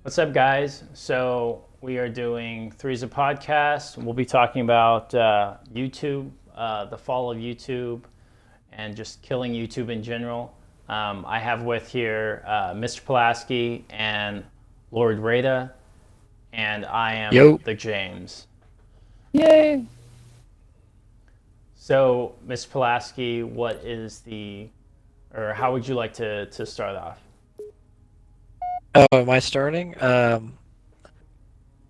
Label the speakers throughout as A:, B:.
A: What's up, guys? So we are doing Three's a Podcast. We'll be talking about YouTube, the fall of YouTube, and just killing YouTube in general. I have with here Mr. Pulaski and Lord Rada, and I am
B: Yo.
A: the James.
B: Yay.
A: So, Mr. Pulaski, or how would you like to start off?
B: Oh, am I starting?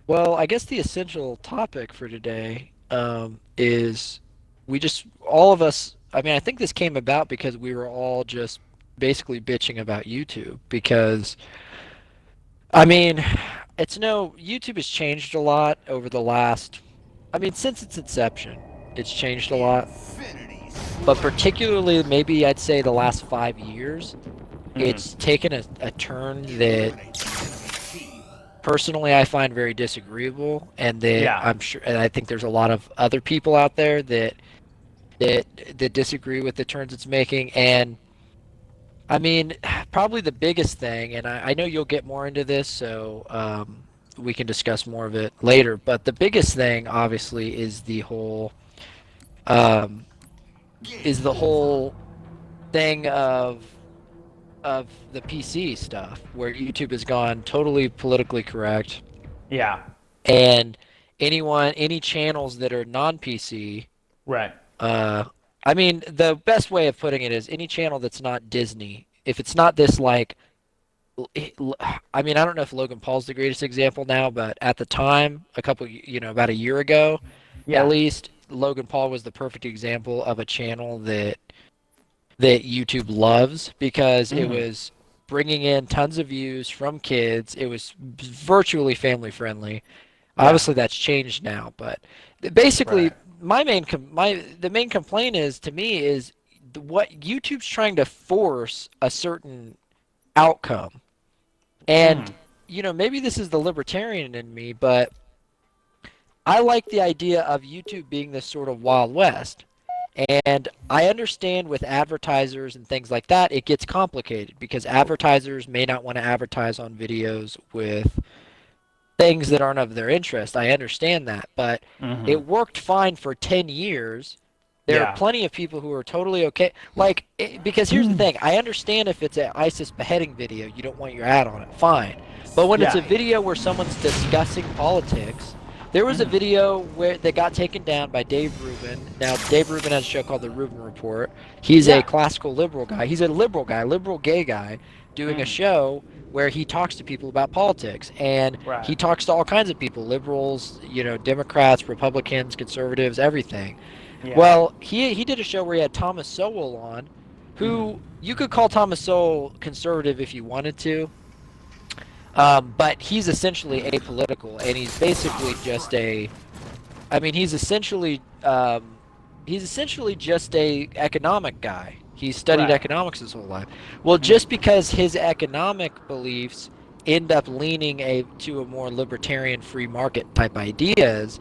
B: Well, I guess the essential topic for today is all of us, I mean, I think this came about because we were all just basically bitching about YouTube because, I mean, YouTube has changed a lot over the last, I mean, since its inception, it's changed a lot. But particularly, maybe I'd say the last 5 years,
A: Mm-hmm.
B: it's taken a turn that personally I find very disagreeable, and that
A: Yeah.
B: I'm sure, and I think there's a lot of other people out there that disagree with the turns it's making. And I mean, probably the biggest thing, and I know you'll get more into this, so we can discuss more of it later. But the biggest thing, obviously, um, is the whole thing of the PC stuff, where YouTube has gone totally politically correct,
A: Yeah.
B: and any channels that are non-PC,
A: Right.
B: uh, I mean, the best way of putting it is any channel that's not Disney. If it's not this like, I mean, I don't know if Logan Paul's the greatest example now, but at the time, about a year ago, at
A: Yeah.
B: least, Logan Paul was the perfect example of a channel that YouTube loves, because it
A: Mm-hmm.
B: was bringing in tons of views from kids. It was virtually family friendly.
A: Yeah.
B: Obviously, that's changed now, but basically,
A: Right.
B: the main complaint is, to me, is what YouTube's trying to force a certain outcome. And
A: Mm.
B: maybe this is the libertarian in me, but I like the idea of YouTube being this sort of Wild West. And I understand with advertisers and things like that, it gets complicated because advertisers may not want to advertise on videos with things that aren't of their interest. I understand that, but
A: Mm-hmm.
B: it worked fine for 10 years. There are
A: Yeah.
B: plenty of people who are totally okay. Like, because here's the thing, I understand if it's an ISIS beheading video, you don't want your ad on it, fine. But when it's
A: Yeah.
B: a video where someone's discussing politics, there was a
A: Mm-hmm.
B: video that got taken down by Dave Rubin. Now, Dave Rubin has a show called The Rubin Report. He's a
A: Yeah.
B: classical liberal guy. He's a liberal guy, liberal gay guy, doing a
A: Mm.
B: show where he talks to people about politics. And
A: Right.
B: he talks to all kinds of people, liberals, Democrats, Republicans, conservatives, everything.
A: Yeah.
B: Well, he did a show where he had Thomas Sowell on,
A: Mm-hmm.
B: who you could call Thomas Sowell conservative if you wanted to, but he's essentially apolitical, and he's basically just I mean, he's essentially just a economic guy. He's studied
A: Right.
B: economics his whole life. Well,
A: Mm-hmm.
B: just because his economic beliefs end up leaning to a more libertarian free market type ideas,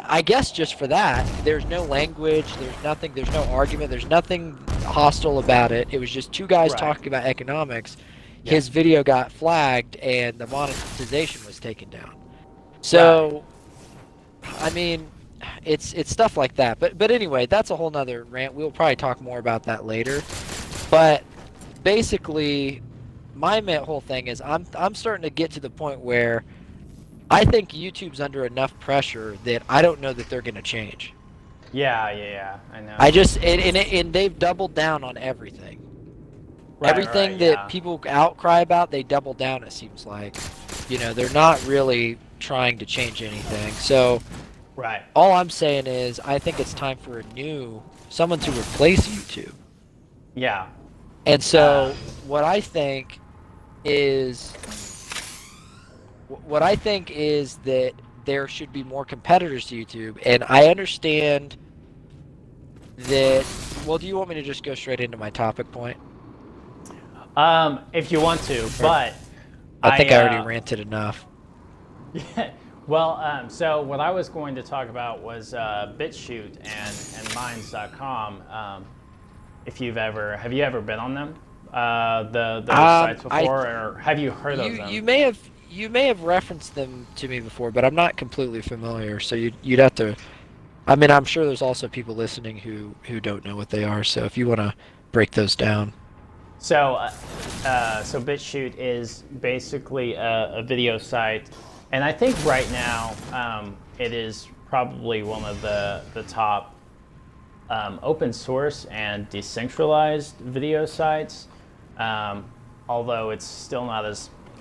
B: I guess just for that, there's no language, there's nothing, there's no argument, there's nothing hostile about it. It was just two guys
A: Right.
B: talking about economics.
A: Yeah.
B: His video got flagged and the monetization was taken down.
A: Right.
B: So, I mean, it's stuff like that. But anyway, that's a whole nother rant. We'll probably talk more about that later. But basically, my whole thing is I'm starting to get to the point where I think YouTube's under enough pressure that I don't know that they're going to change.
A: Yeah. Yeah. Yeah. I know.
B: I just and they've doubled down on everything.
A: Right. Right.
B: Everything that
A: Yeah.
B: people outcry about, they double down. It seems like, they're not really trying to change anything. So
A: Right.
B: all I'm saying is, I think it's time for someone to replace YouTube.
A: Yeah.
B: And
A: Uh.
B: so is what I think is that there should be more competitors to YouTube, and I understand that. Well, do you want me to just go straight into my topic point?
A: If you want to,
B: Or
A: but
B: I
A: I
B: think I already ranted enough.
A: well, so what I was going to talk about was BitChute and Minds.com. If have you ever been on them? those sites before, or have you heard of them?
B: You may have referenced them to me before, but I'm not completely familiar. So you'd have to. I mean, I'm sure there's also people listening who don't know what they are. So if you want to break those down.
A: So BitChute is basically a video site, and I think right now it is probably one of the top open source and decentralized video sites. Although it's still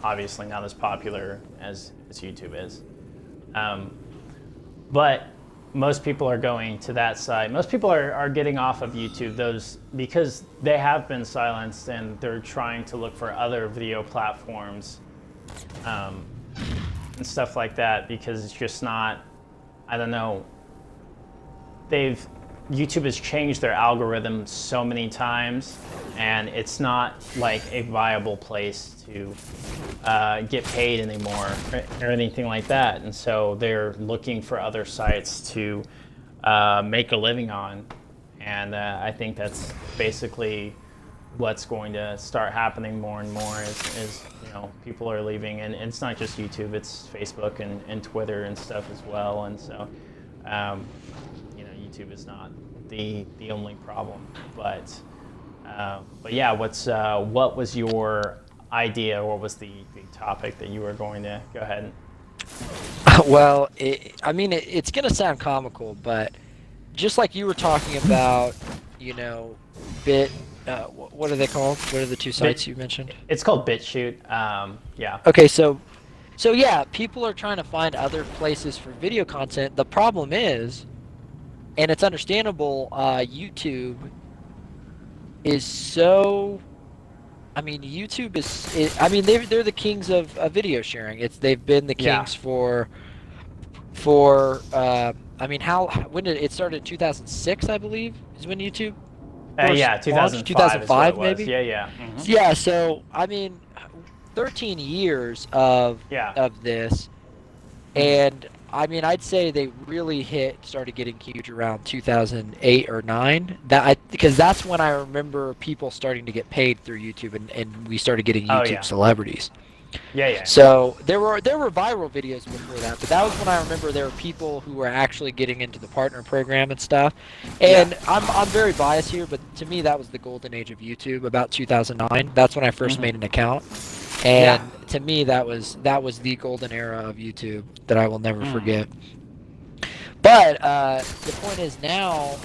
A: obviously not as popular as YouTube is. But most people are going to that site. Most people are getting off of YouTube because they have been silenced, and they're trying to look for other video platforms and stuff like that, because it's just not, I don't know, YouTube has changed their algorithm so many times, and it's not like a viable place to get paid anymore or anything like that. And so they're looking for other sites to make a living on. And I think that's basically what's going to start happening more and more is people are leaving. And it's not just YouTube, it's Facebook and Twitter and stuff as well. And so YouTube is not the only problem, but yeah, what was your idea, or what was the topic that you were going to go ahead and...
B: Well, it's gonna sound comical, but just like you were talking about, what are they called? What are the two sites you mentioned?
A: It's called BitChute. Yeah.
B: Okay, so yeah, people are trying to find other places for video content. The problem is, and it's understandable, YouTube is so... I mean, YouTube they're the kings of video sharing. They've been the kings for when did it start? In 2006, I believe, is when YouTube
A: 2005
B: maybe.
A: Yeah. Mm-hmm.
B: Yeah, so 13 years of this, and I'd say they really started getting huge around 2008 or 9. Because that's when I remember people starting to get paid through YouTube, and we started getting YouTube celebrities.
A: Yeah.
B: So there were viral videos before that, but that was when I remember there were people who were actually getting into the partner program and stuff. And I'm very biased here, but to me that was the golden age of YouTube, about 2009. That's when I first made an account. And to me, that was the golden era of YouTube that I will never forget. But the point is now,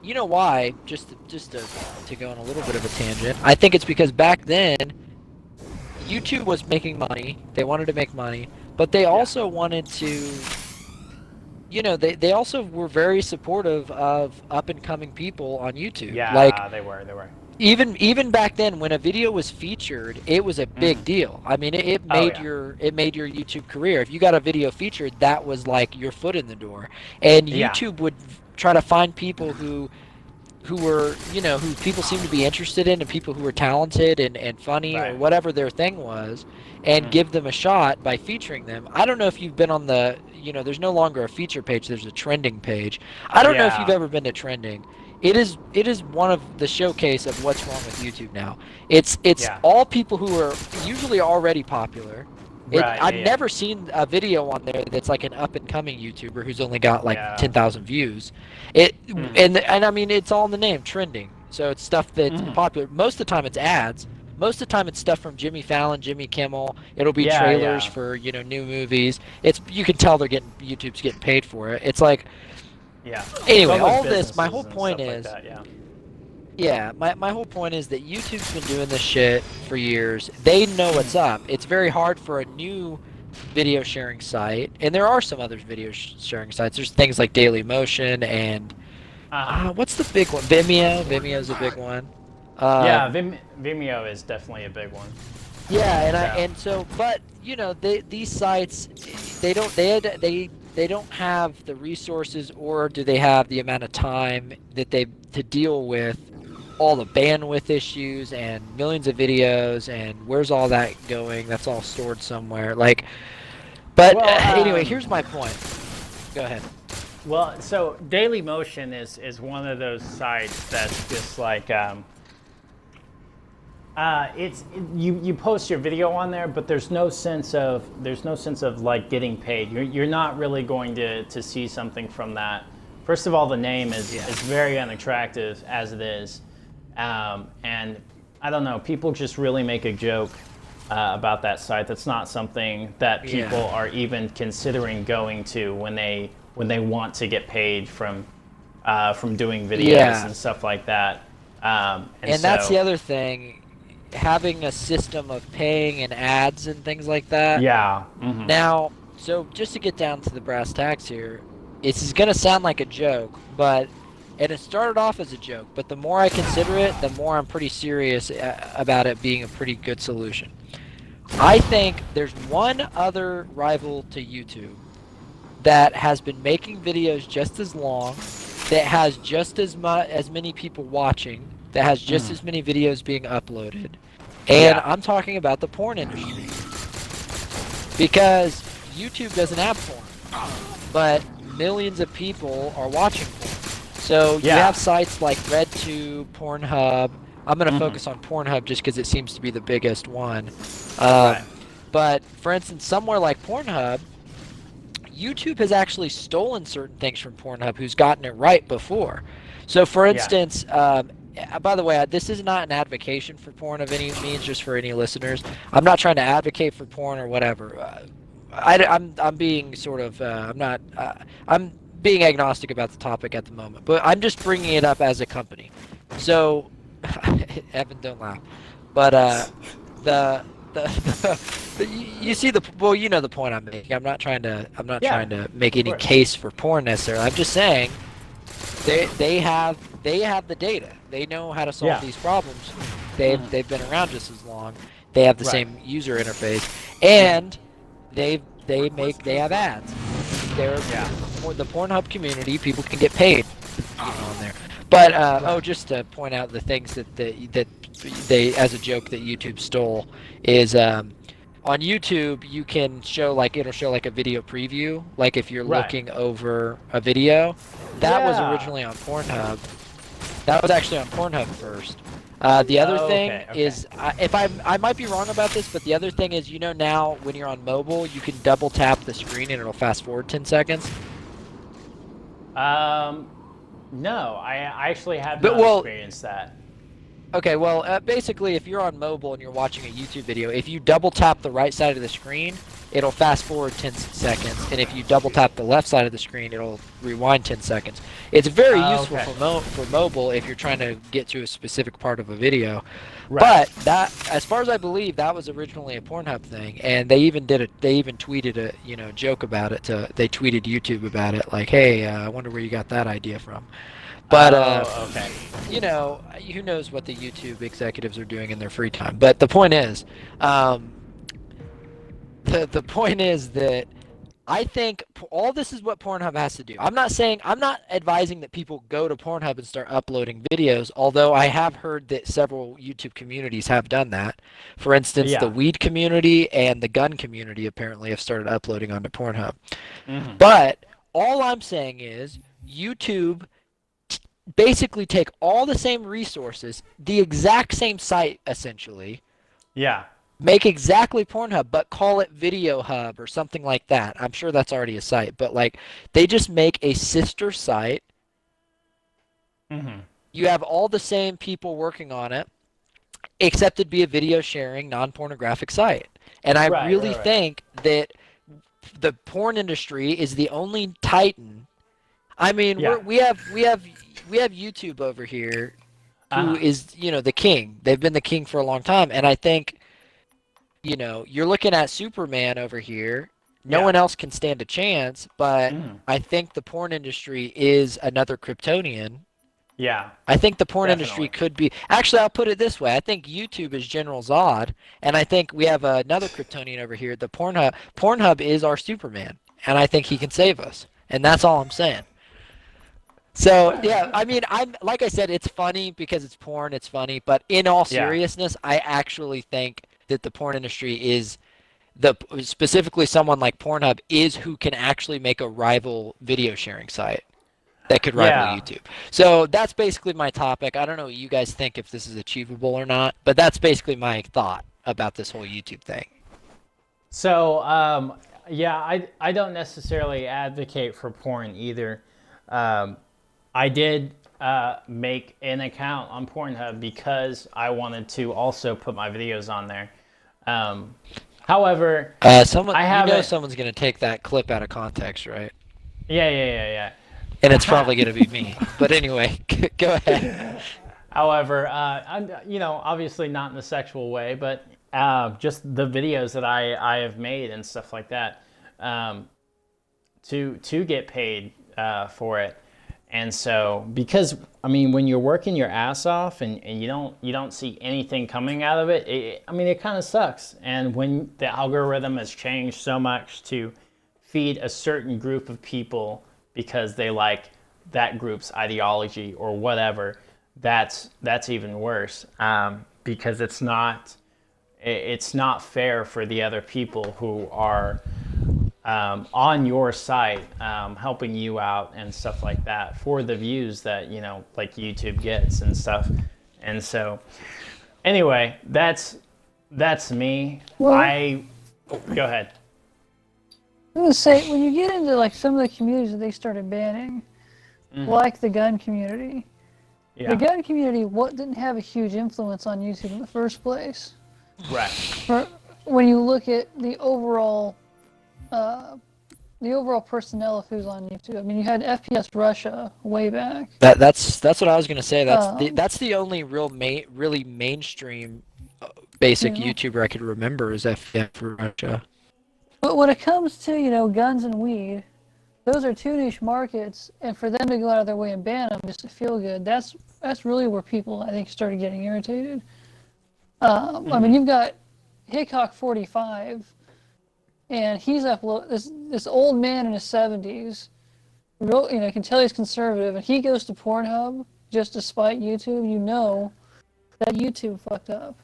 B: you know why? Just to go on a little bit of a tangent, I think it's because back then, YouTube was making money. They wanted to make money, but they also wanted to. They also were very supportive of up and coming people on YouTube.
A: Yeah, they were.
B: Even back then, when a video was featured, it was a big deal. I mean, it made your YouTube career. If you got a video featured, that was like your foot in the door. And YouTube would try to find people who were, who people seemed to be interested in, and people who were talented and funny or whatever their thing was, and give them a shot by featuring them. I don't know if you've been on the, there's no longer a feature page, there's a trending page. I don't know if you've ever been to trending. It is one of the showcase of what's wrong with YouTube now. It's all people who are usually already popular. I've never seen a video on there that's like an up and coming YouTuber who's only got like 10,000 views. And I mean, it's all in the name, trending. So it's stuff that's popular. Most of the time it's ads. Most of the time it's stuff from Jimmy Fallon, Jimmy Kimmel. It'll be trailers for new movies. You can tell YouTube's getting paid for it. It's like...
A: Yeah.
B: Anyway, all this, my whole point is,
A: like that,
B: my whole point is that YouTube's been doing this shit for years. They know what's up. It's very hard for a new video sharing site, and there are some other video sharing sites. There's things like Dailymotion and what's the big one? Vimeo. Vimeo's a big one.
A: Vimeo is definitely a big one.
B: Yeah, but these sites, they don't have the resources, or do they have the amount of time to deal with all the bandwidth issues and millions of videos, and where's all that going? That's all stored somewhere. Anyway, here's my point. Go ahead.
A: Well, so Dailymotion is one of those sites that's just like You post your video on there, but there's no sense of like getting paid. You're not really going to see something from that. First of all, the name is very unattractive as it is, and I don't know. People just really make a joke about that site. That's not something that people are even considering going to when they want to get paid from doing videos and stuff like that. And
B: that's the other thing. Having a system of paying and ads and things like that.
A: Yeah.
B: Now, so just to get down to the brass tacks here, this is going to sound like a joke, and it started off as a joke, but the more I consider it, the more I'm pretty serious about it being a pretty good solution. I think there's one other rival to YouTube that has been making videos just as long, that has just as many people watching, that has just as many videos being uploaded, and I'm talking about the porn industry. Because YouTube doesn't have porn, but millions of people are watching porn. So you have sites like RedTube, Pornhub. I'm going to focus on Pornhub just because it seems to be the biggest one. But for instance, somewhere like Pornhub, YouTube has actually stolen certain things from Pornhub, who's gotten it right before. So for instance, by the way, this is not an advocation for porn of any means, just for any listeners. I'm not trying to advocate for porn or whatever. I'm being sort of I'm being agnostic about the topic at the moment, but I'm just bringing it up as a company. So, Evan, don't laugh. But you see you know the point I'm making. I'm not trying to make any case for porn necessarily. I'm just saying they have the data. They know how to solve these problems. They've been around just as long. They have the same user interface, and they have ads. They're the Pornhub community. People can get paid on there. But just to point out the things that they as a joke that YouTube stole is on YouTube you can show it'll show a video preview, like if you're looking over a video. That was originally on Pornhub. That was actually on Pornhub first. The other thing is, if I might be wrong about this, but the other thing is, now when you're on mobile, you can double tap the screen and it'll fast forward 10 seconds.
A: No, I actually have not experienced that.
B: Okay, well, basically, if you're on mobile and you're watching a YouTube video, if you double tap the right side of the screen, it'll fast forward 10 seconds, and if you double tap the left side of the screen, it'll rewind 10 seconds. It's very useful for mobile if you're trying to get to a specific part of a video. But that, as far as I believe, that was originally a Pornhub thing, and they even tweeted a joke about it. They tweeted YouTube about it, like, "Hey, I wonder where you got that idea from." But who knows what the YouTube executives are doing in their free time? But the point is, the point is that I think all this is what Pornhub has to do. I'm not advising that people go to Pornhub and start uploading videos, although I have heard that several YouTube communities have done that. For instance, the weed community and the gun community apparently have started uploading onto Pornhub. But all I'm saying is YouTube basically take all the same resources, the exact same site essentially. Make exactly Pornhub, but call it Video Hub or something like that. I'm sure that's already a site, but they just make a sister site. You have all the same people working on it, except it'd be a video sharing, non-pornographic site. And I really think that the porn industry is the only titan. I mean, we have YouTube over here, who is the king. They've been the king for a long time, and I think you're looking at Superman over here. No one else can stand a chance, but I think the porn industry is another Kryptonian. I think the porn industry could be. Actually, I'll put it this way: I think YouTube is General Zod, and I think we have another Kryptonian over here. The Pornhub. Pornhub is our Superman, and I think he can save us. And that's all I'm saying. So I mean, like I said, it's funny because it's porn. It's funny, but in all seriousness, I actually think that the porn industry is specifically someone like Pornhub is who can actually make a rival video sharing site. that could rival
A: Yeah.
B: YouTube. So that's basically my topic. I don't know what you guys think, if this is achievable or not, but that's basically my thought about this whole YouTube thing.
A: So, yeah, I don't necessarily advocate for porn either. I did make an account on Pornhub because I wanted to also put my videos on there. However, I haven't.
B: Someone's gonna take that clip out of context, right?
A: Yeah.
B: And it's probably gonna be me. But anyway, go ahead.
A: However, I'm, obviously not in the sexual way, but just the videos that I have made and stuff like that, to get paid for it. And so, because when you're working your ass off and you don't see anything coming out of it, it kind of sucks. And when the algorithm has changed so much to feed a certain group of people because they like that group's ideology or whatever, that's even worse, because it's not fair for the other people who are on your site, helping you out and stuff like that for the views that like YouTube gets and stuff. And so anyway, that's me.
C: Well,
A: Go ahead.
C: I was gonna say, when you get into like some of the communities that they started banning, like the gun community, the gun community didn't have a huge influence on YouTube in the first place.
A: Right.
C: When you look at the overall personnel of who's on YouTube, you had FPS Russia way back.
B: That's what I was gonna say. That's the only really mainstream basic YouTuber I could remember is FPS Russia.
C: But when it comes to guns and weed, those are two niche markets, and for them to go out of their way and ban them just to feel good, that's really where people, I think, started getting irritated. You've got Hickok45, and he's this old man in his 70s. Can tell he's conservative, and he goes to Pornhub just to spite YouTube. That YouTube fucked up.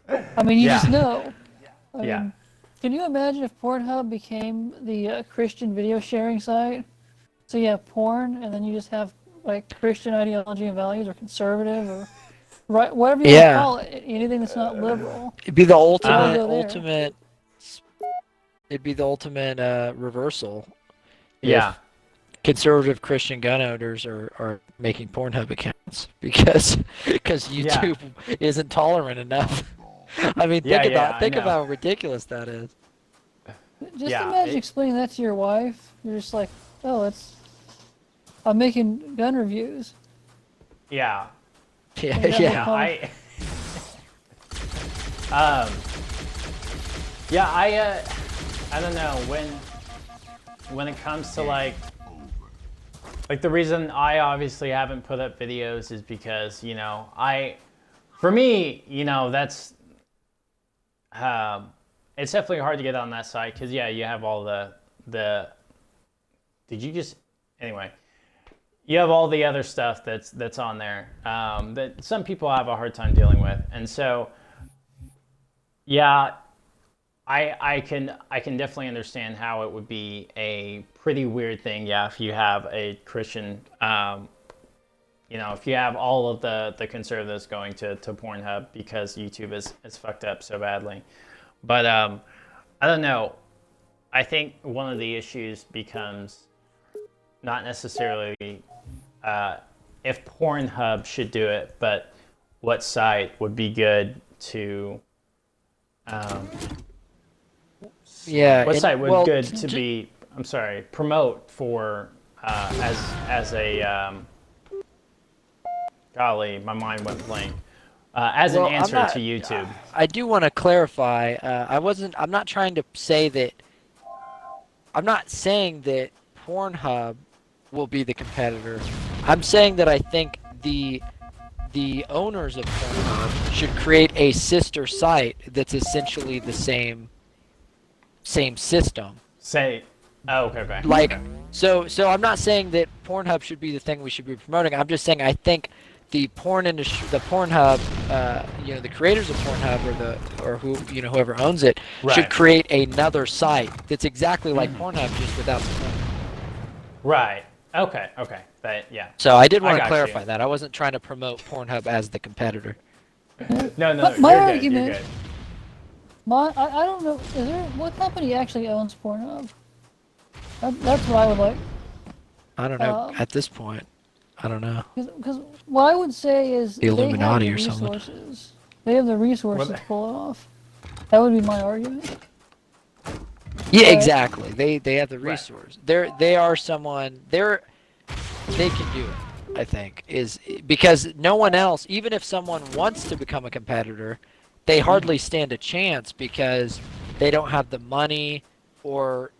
C: Just know. Can you imagine if Pornhub became the Christian video sharing site? So you have porn, and then you just have like Christian ideology and values, or conservative, or right, whatever you want to call it, anything that's not liberal.
B: It'd be the ultimate. It'd be the ultimate reversal.
A: Yeah.
B: Conservative Christian gun owners are making Pornhub accounts because YouTube isn't tolerant enough. Think about how ridiculous that is.
C: Just imagine explaining that to your wife. You're just like, I'm making gun reviews.
A: Yeah.
B: Yeah.
A: I don't know, when it comes to like the reason I obviously haven't put up videos is because for me, that's it's definitely hard to get on that site because you have all you have all the other stuff that's on there that some people have a hard time dealing with. And so I can definitely understand how it would be a pretty weird thing, if you have a Christian, if you have all of the conservatives going to Pornhub because YouTube is fucked up so badly. But I don't know. I think one of the issues becomes not necessarily if Pornhub should do it, but what site would be good to what site would good to be promote for as a golly, my mind went blank. As an answer to YouTube.
B: I do want to clarify. I'm not trying to say that. I'm not saying that Pornhub will be the competitor. I'm saying that I think the owners of Pornhub should create a sister site that's essentially the same system.
A: Okay.
B: So I'm not saying that Pornhub should be the thing we should be promoting. I'm just saying I think the porn industry, the Pornhub, the creators of Pornhub or whoever owns it should create another site that's exactly like Pornhub, just without the porn.
A: Right. Okay, okay. That, yeah.
B: So I did
A: I
B: want to
A: got
B: clarify
A: you.
B: that. I wasn't trying to promote Pornhub as the competitor.
A: No,
C: My
A: you're good. You're
C: argument,
A: good.
C: I don't know. Is there what company actually owns Pornhub? That's what I would like.
B: I don't know.
C: Um,
B: At this point, I don't know.
C: Because what I would say is
B: The
C: they have
B: Illuminati
C: the
B: or something.
C: resources. They have the resources
A: Well,
C: to pull it off. That would be my argument.
B: Yeah,
C: But-
B: exactly. They have the
A: Right.
B: resource. They are someone. They can do it. I think is because no one else, even if someone wants to become a competitor, they hardly stand a chance because they don't have the money, or,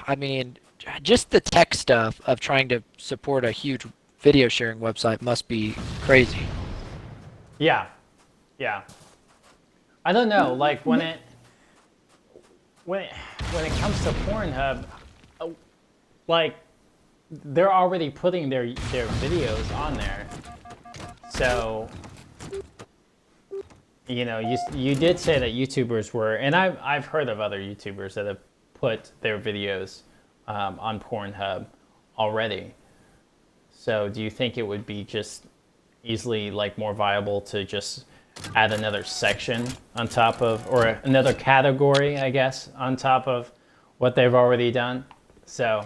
B: I mean, just the tech stuff of trying to support a huge video sharing website must be crazy.
A: Yeah, yeah. I don't know. Like when it comes to Pornhub, uh, like they're already putting their videos on there. So you did say that YouTubers were, and I've heard of other YouTubers that have put their videos on Pornhub already. So do you think it would be just easily like more viable to just add another section on top of, or another category, I guess, on top of what they've already done? So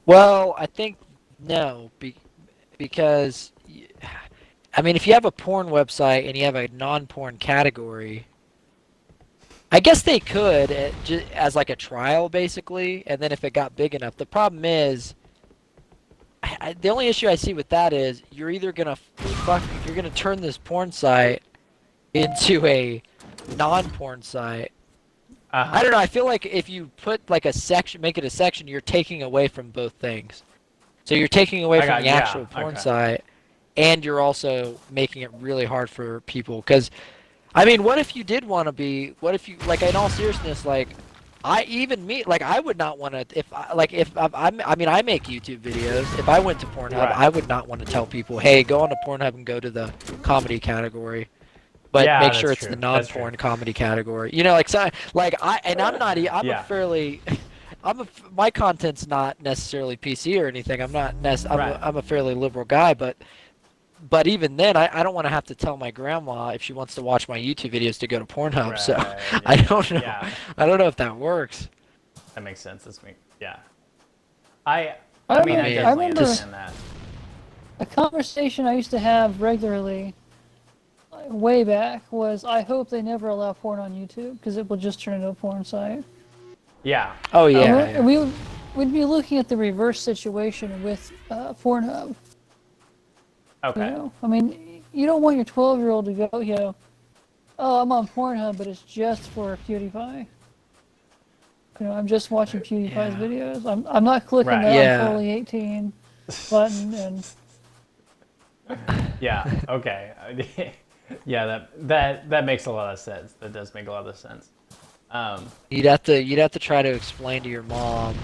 B: Well, I think no, because I mean, if you have a porn website and you have a non-porn category, I guess they could as like a trial, basically, and then if it got big enough. The problem is, the only issue I see with that is you're either gonna you're gonna turn this porn site into a non-porn site. I don't know. I feel like if you put like a section, make it a section, you're taking away from both things. So you're taking away from the actual porn site, and you're also making it really hard for people. Because, I mean, what if you did want to be? What if you, like, in all seriousness, like, I would not want to. I mean, I make YouTube videos. If I went to Pornhub,
A: Right.
B: I would not want to tell people, hey, go on to Pornhub and go to the comedy category. But
A: Yeah,
B: make sure
A: that's
B: it's the
A: true. That's true.
B: non-porn comedy category. You know, like, so, like I'm not. I'm
A: Yeah.
B: a fairly. My content's not necessarily PC or anything. I'm not.
A: Right.
B: I'm a fairly liberal guy, but even then, I don't want to have to tell my grandma if she wants to watch my YouTube videos to go to Pornhub. So
A: Right,
B: I
A: yeah,
B: don't know.
A: yeah.
B: I don't know if that works.
A: that makes sense. Yeah.
C: I
A: I mean, I
C: remember-
A: definitely
C: remember-
A: understand that.
C: A conversation I used to have regularly, like, way back, was I hope they never allow porn on YouTube because it will just turn into a porn site.
A: Yeah.
B: Oh yeah.
C: And we'd be looking at the reverse situation with Pornhub.
A: Okay.
C: You know? I mean, you don't want your 12-year-old to go, you know, oh, I'm on Pornhub, but it's just for PewDiePie. You know, I'm just watching PewDiePie's videos. I'm not clicking
A: Right.
C: the
B: Yeah.
C: I'm fully 18 button and
A: Yeah. Okay. Yeah. That makes a lot of sense. That does make a lot of sense.
B: You'd have to try to explain to your mom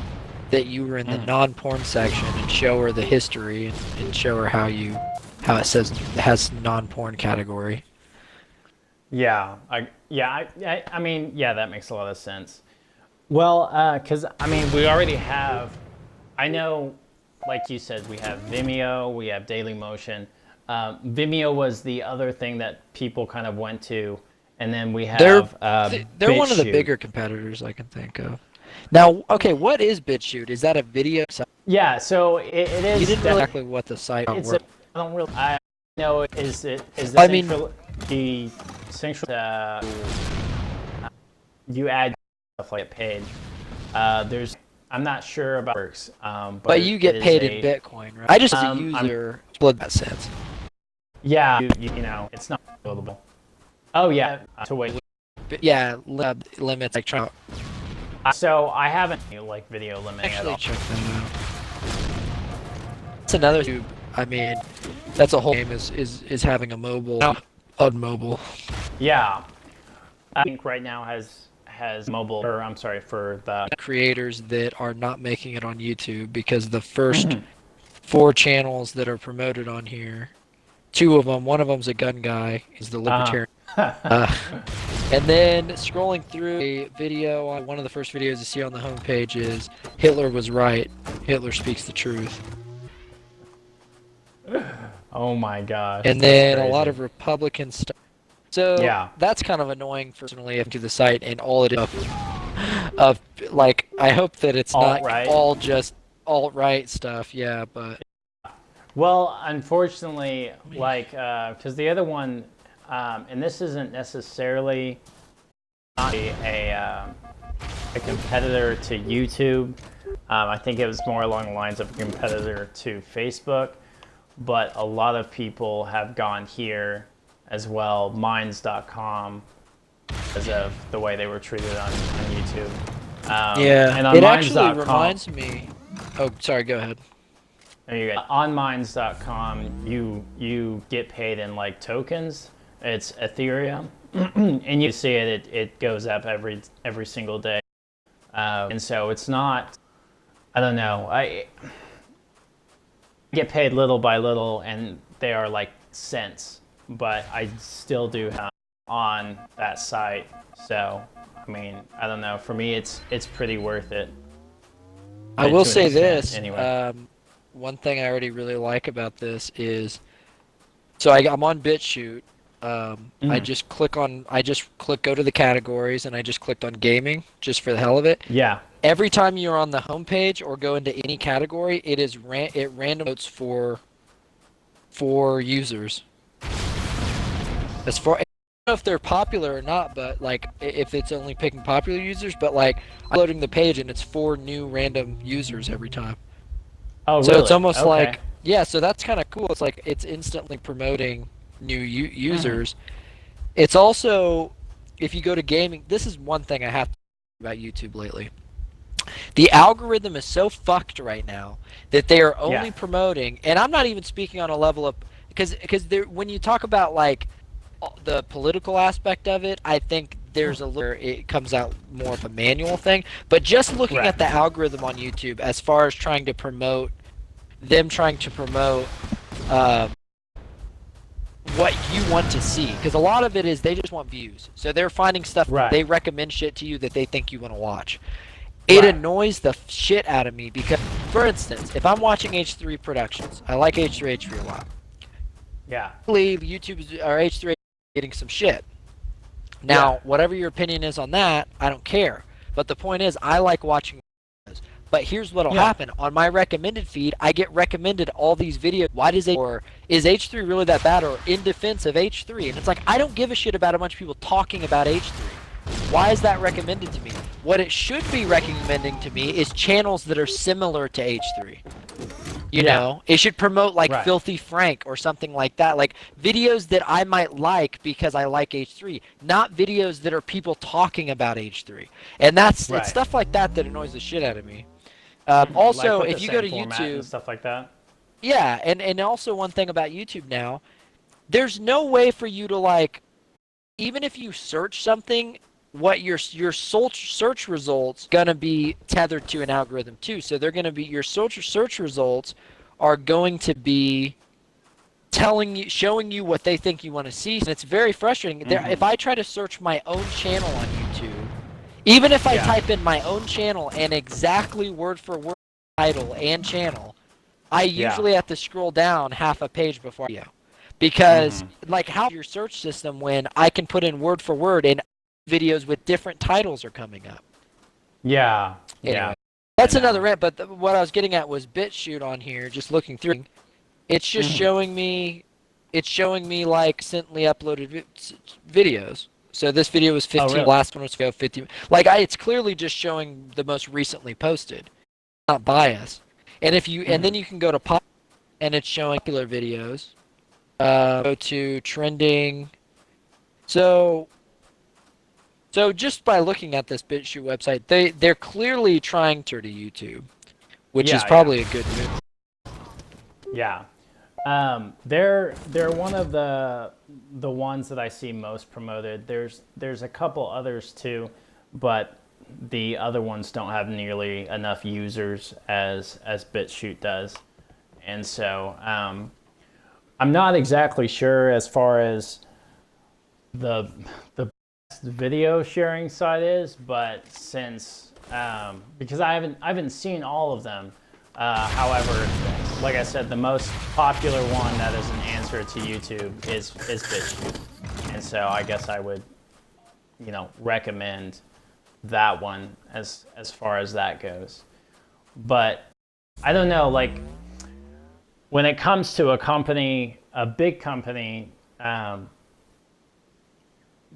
B: that you were in the non-porn section and show her the history and show her how it says it has non-porn category.
A: Yeah. I mean, yeah, that makes a lot of sense. Well, because I mean, we already have. I know, like you said, we have Vimeo, we have Dailymotion. Vimeo was the other thing that people kind of went to, and then we have.
B: They're one of the
A: BitChute.
B: bigger competitors I can think of. Now, okay, what is BitChute? Is that a video site?
A: Yeah, so it is.
B: You didn't know exactly what the site
A: It's
B: was.
A: I don't really. I know is the
B: I mean-
A: the central. You add stuff like a page. There's. I'm not sure about works.
B: But you get
A: it is
B: paid in Bitcoin, right? I just as a user split that sense.
A: Yeah, you know, it's not buildable. Oh yeah, to wait.
B: But yeah, limits like trying.
A: So I haven't like video limiting at
B: Actually,
A: all.
B: check that out. That's another tube. I mean, that's a whole game is having a mobile, on mobile.
A: Yeah, I think right now has mobile. Or I'm sorry for the.
B: Creators that are not making it on YouTube because the first 4 channels that are promoted on here, 2 of them, one of them's a gun guy, is the libertarian. And then scrolling through a video, one of the first videos you see on the homepage is Hitler was right. Hitler speaks the truth.
A: Oh my gosh.
B: And then
A: that's
B: a lot
A: crazy.
B: of Republican stuff. So
A: Yeah.
B: that's kind of annoying personally to the site and all it is of like I hope that it's not
A: Alt-right.
B: all just alt-right stuff, yeah, but
A: Well, unfortunately, like, because the other one, and this isn't necessarily not a competitor to YouTube. I think it was more along the lines of a competitor to Facebook, but a lot of people have gone here as well, Minds.com, because of the way they were treated on YouTube.
B: yeah,
A: and on
B: it actually
A: Minds.com,
B: reminds me. Oh, sorry, go ahead.
A: there you go. On Minds.com, you get paid in like tokens. It's Ethereum, and you see it goes up every single day. And so it's not. I don't know. I get paid little by little, and they are like cents, but I still do have on that site. So I mean, I don't know. For me, it's pretty worth it.
B: I will
A: To an
B: say
A: extent,
B: this.
A: anyway.
B: One thing I already really like about this is, so I'm on BitChute. I just click go to the categories, and I just clicked on gaming just for the hell of it.
A: Yeah.
B: Every time you're on the homepage or go into any category, it random votes for users. As far, I don't know if they're popular or not, but like if it's only picking popular users, but like I'm loading the page and it's 4 new random users every time.
A: Oh,
B: So
A: really?
B: it's almost
A: Okay.
B: like, yeah, so that's kind of cool. It's like it's instantly promoting new users. It's also, if you go to gaming, this is one thing I have to say about YouTube lately. The algorithm is so fucked right now that they are only promoting, and I'm not even speaking on a level of, because when you talk about like the political aspect of it, I think there's a little, it comes out more of a manual thing. But just looking at the algorithm on YouTube, as far as trying to promote what you want to see, because a lot of it is they just want views, so they're finding stuff that they recommend shit to you that they think you want to watch. It annoys the shit out of me because, for instance, if I'm watching H3 Productions, I like H3 a lot.
A: Yeah.
B: I believe YouTube or H3 getting some shit. Now, whatever your opinion is on that, I don't care. But the point is, I like watching videos. But here's what'll happen. On my recommended feed, I get recommended all these videos. Why does or is H3 really that bad, or in defense of H3? And it's like, I don't give a shit about a bunch of people talking about H3. Why is that recommended to me? What it should be recommending to me is channels that are similar to H3. You know, it should promote like Filthy Frank or something like that, like videos that I might like because I like H3, not videos that are people talking about H3. And that's it's stuff like that that annoys the shit out of me. Also,
A: like
B: if you go to YouTube
A: and stuff like that.
B: Yeah, and also one thing about YouTube now, there's no way for you to like, even if you search something, what your search results gonna be tethered to an algorithm too. So they're gonna be, your search results are going to be showing you what they think you want to see, and it's very frustrating. If I try to search my own channel on YouTube, even if I type in my own channel and exactly word for word title and channel, I usually have to scroll down half a page before because like, how your search system when I can put in word for word and videos with different titles are coming up. Anyway, that's another rant, but what I was getting at was BitChute on here, just looking through. It's just showing me, like recently uploaded videos. So this video was 15,
A: really?
B: last one was 50. Like it's clearly just showing the most recently posted, not biased. And if you, and then you can go to pop, and it's showing popular videos. Go to trending. So just by looking at this BitChute website, they're clearly trying to YouTube, which is probably a good move.
A: Yeah. They're one of the ones that I see most promoted. There's a couple others too, but the other ones don't have nearly enough users as BitChute does. And so I'm not exactly sure as far as the best video sharing site is, but since because I haven't seen all of them, however, like I said, the most popular one that is an answer to YouTube is BitChute. And so I guess I would, recommend that one as far as that goes. But I don't know, like when it comes to a company, a big company,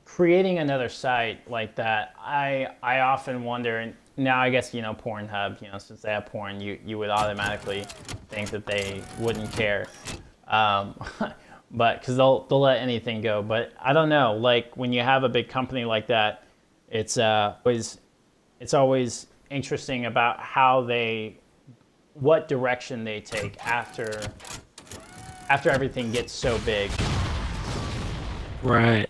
A: creating another site like that, I often wonder, and now I guess, Pornhub, since they have porn, you would automatically think that they wouldn't care. But because they'll let anything go. But I don't know, like when you have a big company like that, it's always interesting about what direction they take after everything gets so big.
B: Right.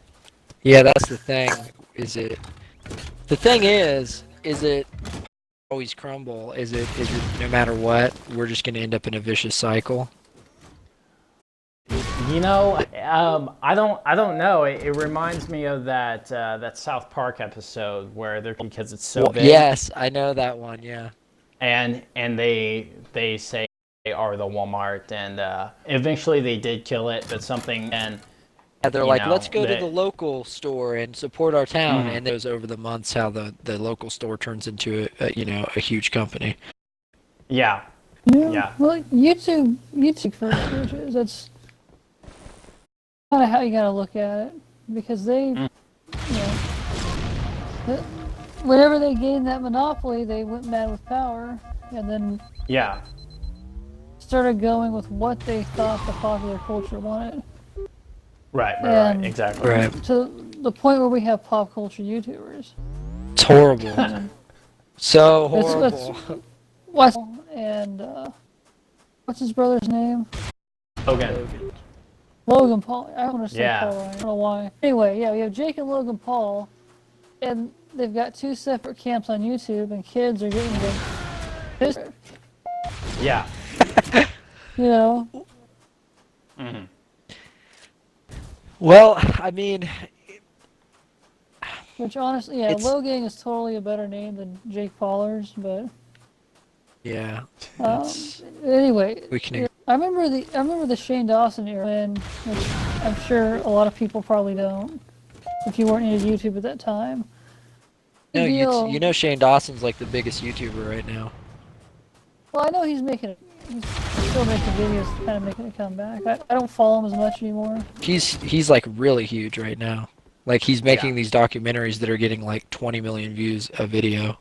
B: Yeah, that's the thing. The thing is it always crumble? Is it no matter what, we're just going to end up in a vicious cycle?
A: I don't know. It reminds me of that South Park episode where they're because it's so big.
B: Yes, I know that one. Yeah.
A: And they say they are the Walmart, and eventually they did kill it, but something and.
B: Yeah, they're like, let's go to the local store and support our town, and it goes over the months how the local store turns into a huge company.
A: Yeah.
C: Yeah. Well, YouTube first, which is that's kind of how you gotta look at it, because they, whenever they gained that monopoly, they went mad with power, and then started going with what they thought the popular culture wanted.
A: Right, exactly.
B: Right.
C: To the point where we have pop culture YouTubers.
B: It's horrible. So horrible.
C: And what's his brother's name? Logan Paul. I don't want to say Paul. I don't know why. Anyway, we have Jake and Logan Paul, and they've got two separate camps on YouTube, and kids are getting pissed.
A: Yeah.
B: Mm-hmm. Well, I mean...
C: Which honestly, Logan is totally a better name than Jake Paulers, but...
B: Yeah.
C: Anyway,
B: I
C: remember the Shane Dawson era, which I'm sure a lot of people probably don't, if you weren't into YouTube at that time.
B: No, Shane Dawson's like the biggest YouTuber right now.
C: Well, I know he's still making videos, kind of making a comeback. I don't follow him as much anymore.
B: He's like really huge right now. Like he's making these documentaries that are getting like 20 million views a video.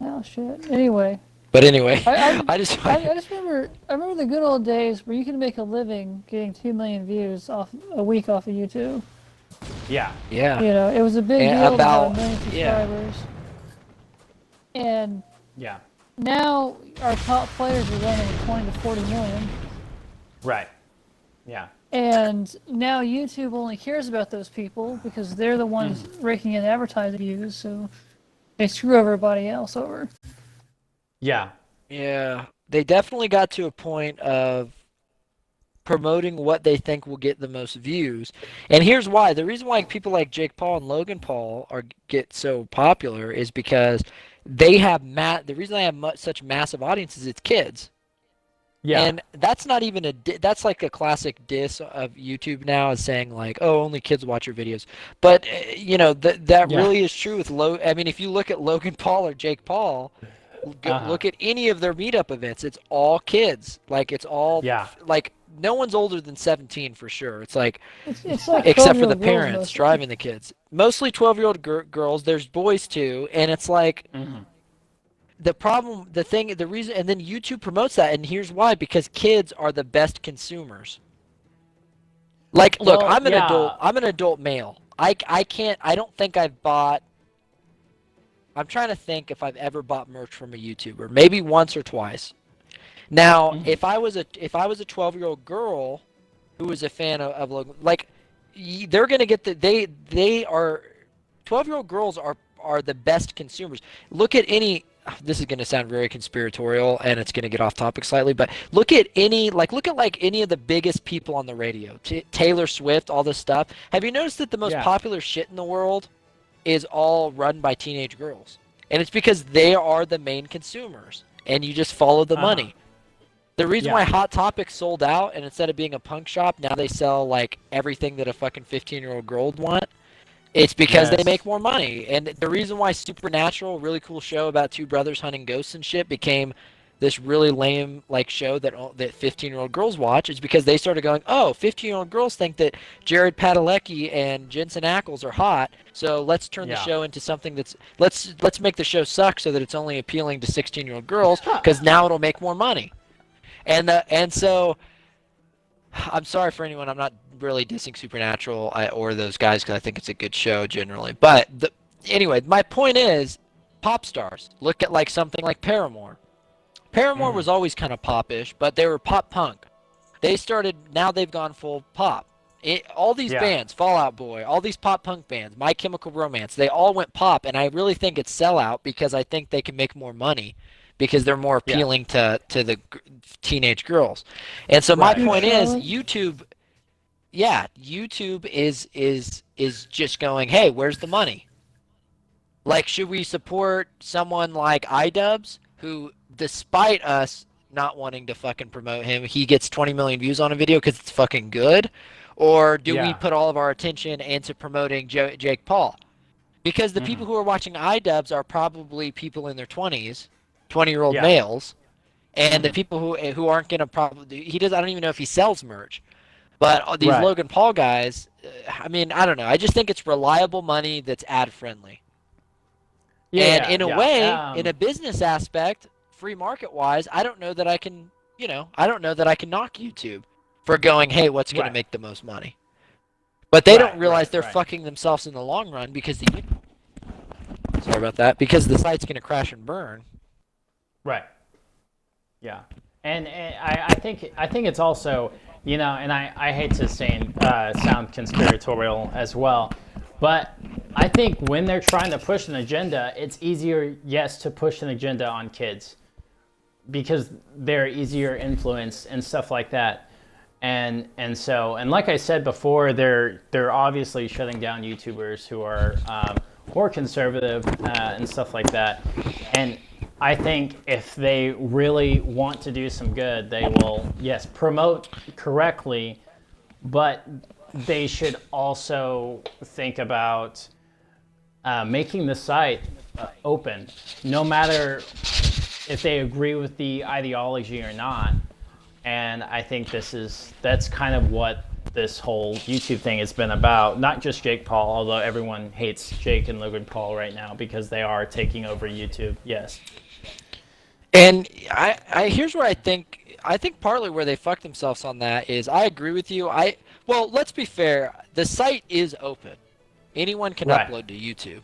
C: Oh shit. Anyway.
B: But anyway,
C: I just remember the good old days where you could make a living getting 2 million views a week off of YouTube.
A: Yeah.
B: Yeah.
C: It was a big deal to have 1 million subscribers. And now our top players are running 20 to 40 million.
A: Right. Yeah.
C: And now YouTube only cares about those people because they're the ones raking in advertising views, so they screw everybody else over.
A: Yeah.
B: Yeah. They definitely got to a point of promoting what they think will get the most views. And here's why. The reason why people like Jake Paul and Logan Paul get so popular is because they have the reason they have such massive audiences, it's kids. Yeah. And that's not even that's like a classic diss of YouTube now, is saying like, oh, only kids watch your videos. But that really is true with I mean, if you look at Logan Paul or Jake Paul, look at any of their meetup events, it's all kids. Like it's all like no one's older than 17 for sure. It's like except for the parents driving the kids. Mostly 12-year-old girls. There's boys too, and it's like the reason, and then YouTube promotes that, and here's why: because kids are the best consumers. Like, look, I'm an adult male. I don't think I've bought. I'm trying to think if I've ever bought merch from a YouTuber. Maybe once or twice. Now, if I was a 12-year-old girl who was a fan of Logan, like, they're gonna get they are 12-year-old girls are the best consumers. Look at any. This is gonna sound very conspiratorial, and it's gonna get off topic slightly, but look at any of the biggest people on the radio, Taylor Swift, all this stuff. Have you noticed that the most popular shit in the world is all run by teenage girls? And it's because they are the main consumers, and you just follow the money. The reason
A: Yeah.
B: why Hot Topic sold out, and instead of being a punk shop, now they sell like everything that a fucking 15-year-old girl would want. It's because they make
A: Yes.
B: more money. And the reason why Supernatural, a really cool show about two brothers hunting ghosts and shit, became this really lame like show that 15-year-old girls watch is because they started going, oh, 15-year-old girls think that Jared Padalecki and Jensen Ackles are hot, so let's turn the
A: Yeah.
B: show into something that's let's make the show suck so that it's only appealing to 16-year-old girls because now it'll make more money. And so I'm sorry for anyone. I'm not really dissing Supernatural or those guys because I think it's a good show generally. But anyway, my point is, pop stars. Look at like something like Paramore. Paramore was always kind of popish, but they were pop punk. They started. Now they've gone full pop. All these bands, Fall Out Boy, all these pop punk bands, My Chemical Romance, they all went pop, and I really think it's sellout because I think they can make more money because they're more appealing to the teenage girls. And so my point is, YouTube, YouTube is just going, hey, where's the money? Like, should we support someone like iDubbbz, who, despite us not wanting to fucking promote him, he gets 20 million views on a video because it's fucking good? Or do we put all of our attention into promoting Jake Paul? Because the people who are watching iDubbbz are probably people in their 20s, 20-year-old males, and the people who aren't going to probably... I don't even know if he sells merch. But these Logan Paul guys, I mean, I don't know. I just think it's reliable money that's ad-friendly. And in a way, in a business aspect, free market-wise, I don't know that I can, I don't know that I can knock YouTube for going, hey, what's going to make the most money? But they don't realize they're fucking themselves in the long run because sorry about that, because the site's going to crash and burn.
A: Right. Yeah. And I think it's also, and I hate to sound conspiratorial as well, but I think when they're trying to push an agenda, it's easier, to push an agenda on kids because they're easier influence and stuff like that. And like I said before, they're obviously shutting down YouTubers who are more conservative and stuff like that. And I think if they really want to do some good, they will, promote correctly, but they should also think about making the site open, no matter if they agree with the ideology or not. And I think that's kind of what this whole YouTube thing has been about. Not just Jake Paul, although everyone hates Jake and Logan Paul right now because they are taking over YouTube. Yes.
B: And here's where I think partly where they fucked themselves on that is, I agree with you. Well, let's be fair. The site is open. Anyone can upload to YouTube.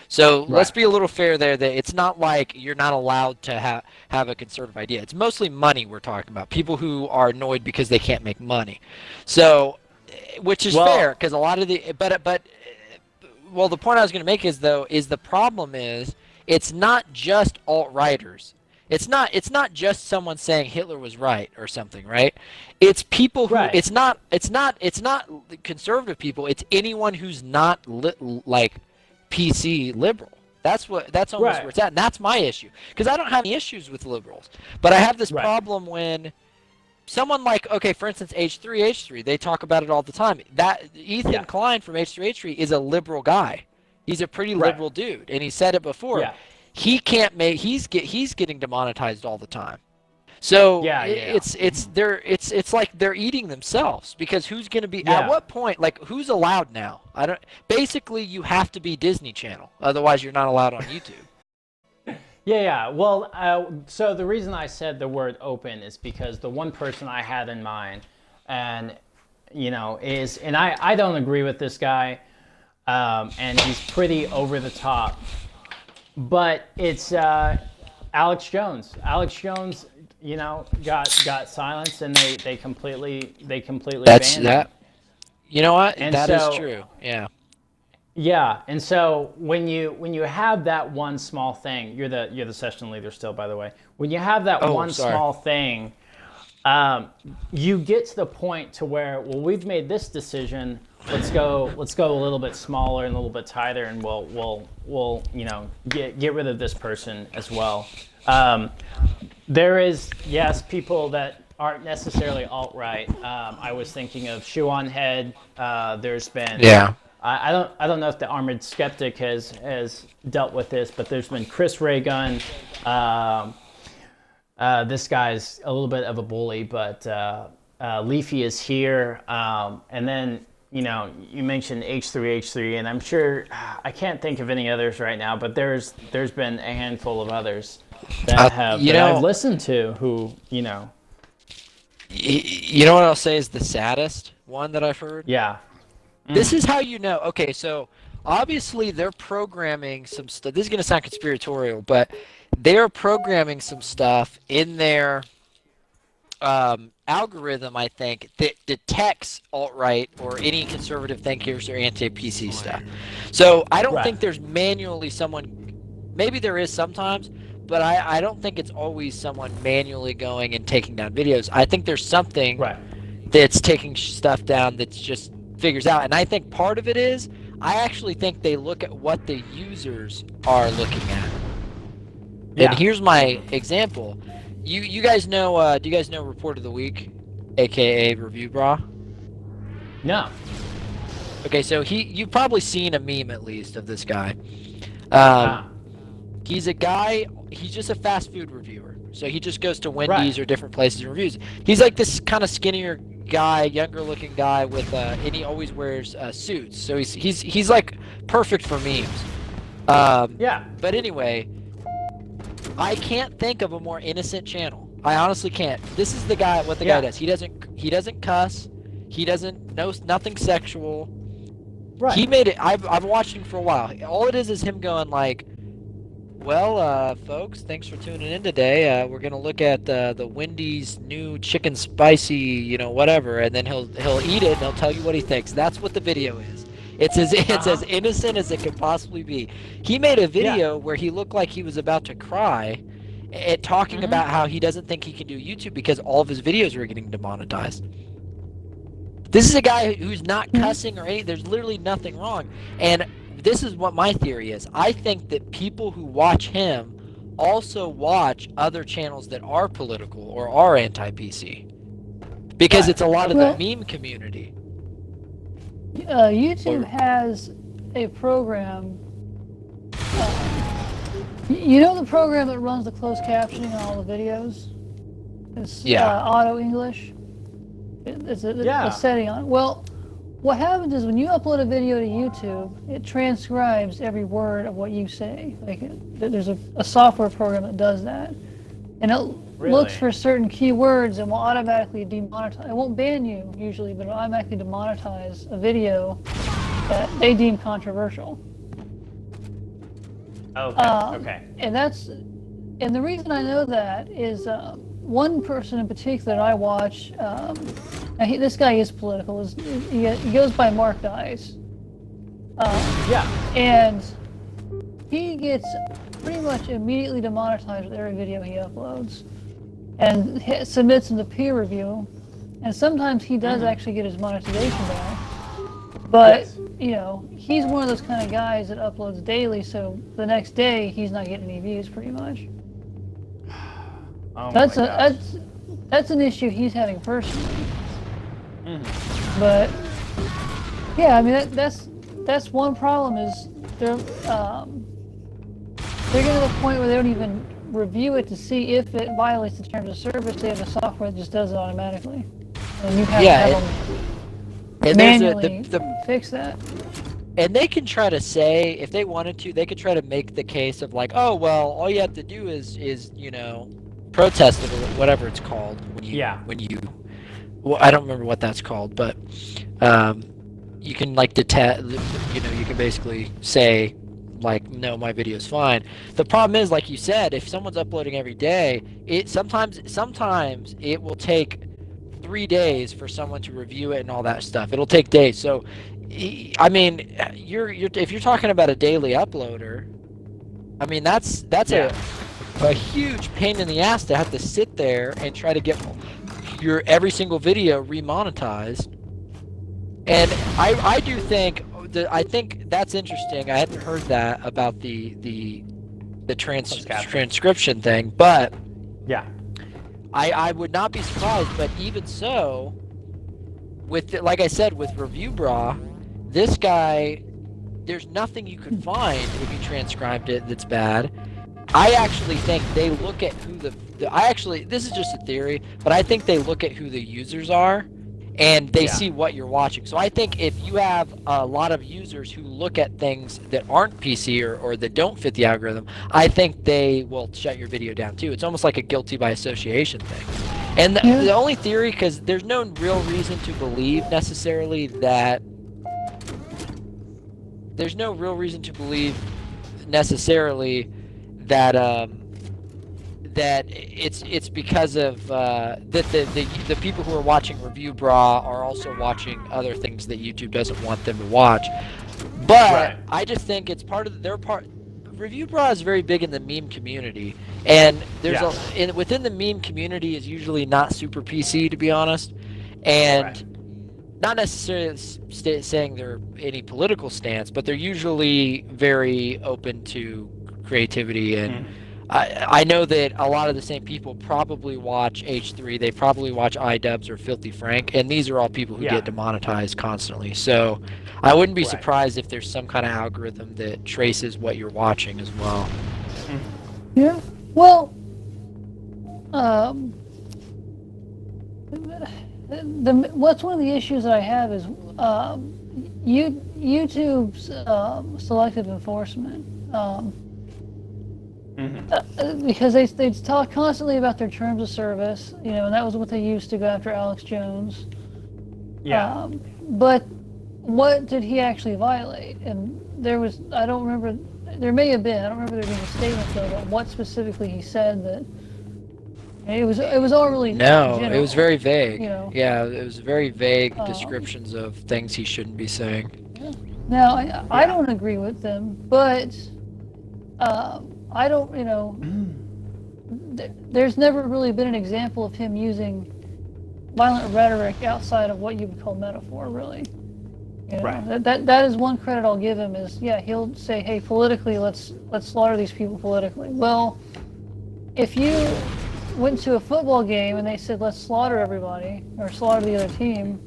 B: So let's be a little fair there, that it's not like you're not allowed to have a conservative idea. It's mostly money we're talking about. People who are annoyed because they can't make money. So, which is fair, because a lot of the, well, the point I was going to make is the problem is, it's not just alt-righters. It's not just someone saying Hitler was right or something, right? It's people who it's not conservative people. It's anyone who's not like PC liberal. That's almost where it's at, and that's my issue. Because I don't have any issues with liberals, but I have this problem when someone like, for instance, H3H3, they talk about it all the time. That Ethan Klein from H3H3 is a liberal guy. He's a pretty liberal dude, and he said it before. Yeah. He can't make. He's getting demonetized all the time. So it's like they're eating themselves, because who's going to be at what point? Like, who's allowed now? Basically, you have to be Disney Channel, otherwise you're not allowed on YouTube.
A: Well, so the reason I said the word open is because the one person I had in mind, and I don't agree with this guy, and he's pretty over the top. But it's Alex Jones. Alex Jones, got silenced, and they completely banned him.
B: You know what? And that is true. Yeah.
A: Yeah, and so when you have that one small thing, you're the session leader still, by the way. When you have that small thing, you get to the point to where, well, we've made this decision. Let's go a little bit smaller and a little bit tighter, and we'll get rid of this person as well. There is people that aren't necessarily alt-right. I was thinking of Shoe on Head. There's been I don't know if the Armored Skeptic has dealt with this, but there's been Chris Ray Gun. This guy's a little bit of a bully, but Leafy is here, and then you mentioned H3H3, and I'm sure I can't think of any others right now, but there's been a handful of others that I've listened to who
B: You know what I'll say is the saddest one that I've heard?
A: Yeah.
B: This is how you know. Okay, so obviously they're programming some stuff. This is going to sound conspiratorial, but they're programming some stuff in their algorithm, I think, that detects alt-right or any conservative thinkers or anti-PC stuff. So I don't think there's manually someone, maybe there is sometimes, but I don't think it's always someone manually going and taking down videos. I think there's something that's taking stuff down that's just figures out. And I think part of it is, I actually think they look at what the users are looking at. Yeah. And here's my example. You guys know, do you guys know Report of the Week, aka Review Bra?
A: No.
B: Okay, so you've probably seen a meme at least of this guy. He's a guy, he's just a fast food reviewer. So he just goes to Wendy's or different places and reviews. He's like this kind of skinnier guy, younger looking guy with, and he always wears suits. So he's like perfect for memes. But anyway, I can't think of a more innocent channel. I honestly can't. This is the guy, what the guy does. He doesn't cuss. He doesn't know nothing sexual. Right. He made it. I've watched him for a while. All it is him going like, well, folks, thanks for tuning in today. We're gonna look at the Wendy's new chicken spicy, whatever, and then he'll eat it and he'll tell you what he thinks. That's what the video is. It's as innocent as it could possibly be. He made a video where he looked like he was about to cry, talking about how he doesn't think he can do YouTube because all of his videos are getting demonetized. This is a guy who's not cussing or anything. There's literally nothing wrong. And this is what my theory is. I think that people who watch him also watch other channels that are political or are anti-PC. Because it's a lot of the meme community.
C: YouTube has a program. The program that runs the closed captioning on all the videos? It's Auto English. It's a setting on it. Well, what happens is when you upload a video to YouTube, it transcribes every word of what you say. Like there's a software program that does that, and it looks for certain keywords and will automatically demonetize. It won't ban you usually, but it'll automatically demonetize a video that they deem controversial. Okay. And the reason I know that is one person in particular I watch. This guy is political. He goes by Mark Dice. And he gets pretty much immediately demonetized with every video he uploads, and submits them to peer review. And sometimes he does actually get his monetization back. But he's one of those kind of guys that uploads daily, so the next day he's not getting any views, pretty much. That's an issue he's having personally. But yeah, I mean that's one problem is they're getting to the point where they don't even review it to see if it violates the terms of service. They have a software that just does it automatically, and you have to have them manually fix that.
B: And they can try to say, if they wanted to, they could try to make the case of like, oh well, all you have to do is protest it or whatever it's called when you well, I don't remember what that's called, but you can like detect, you can basically say like, no, my video's fine. The problem is, like you said, if someone's uploading every day, it sometimes it will take 3 days for someone to review it and all that stuff. It'll take days. So I mean, if you're talking about a daily uploader, I mean that's a huge pain in the ass to have to sit there and try to get your every single video remonetized. And I do think I think that's interesting. I hadn't heard that about the transcription thing, but I would not be surprised, but even so, like I said, with Review Bra, this guy, there's nothing you could find if you transcribed it that's bad. I actually think they look at who this is just a theory, but I think they look at who the users are, and they see what you're watching. So I think if you have a lot of users who look at things that aren't PC or that don't fit the algorithm, I think they will shut your video down too. It's almost like a guilty by association thing. And the only theory, because there's no real reason to believe necessarily that that it's because of that the people who are watching Review Bra are also watching other things that YouTube doesn't want them to watch. But I just think it's part of their part. Review Bra is very big in the meme community, and there's within the meme community is usually not super PC, to be honest, and not necessarily saying they're any political stance, but they're usually very open to creativity. And I know that a lot of the same people probably watch H3, they probably watch iDubbbz or Filthy Frank, and these are all people who get demonetized constantly. So I wouldn't be surprised if there's some kind of algorithm that traces what you're watching as well.
C: Yeah. Well, what's one of the issues that I have is YouTube's selective enforcement. Because they talk constantly about their terms of service, and that was what they used to go after Alex Jones. Yeah. But what did he actually violate? And there was, I don't remember, there may have been, I don't remember there being a statement though about what specifically he said that. It was all really
B: no,
C: general,
B: it was very vague.
C: Yeah,
B: it was very vague descriptions of things he shouldn't be saying.
C: Yeah. Now, I don't agree with them, but I don't, there's never really been an example of him using violent rhetoric outside of what you would call metaphor, really. That is one credit I'll give him is, he'll say, hey, politically, let's slaughter these people politically. Well, if you went to a football game and they said, let's slaughter everybody, or slaughter the other team,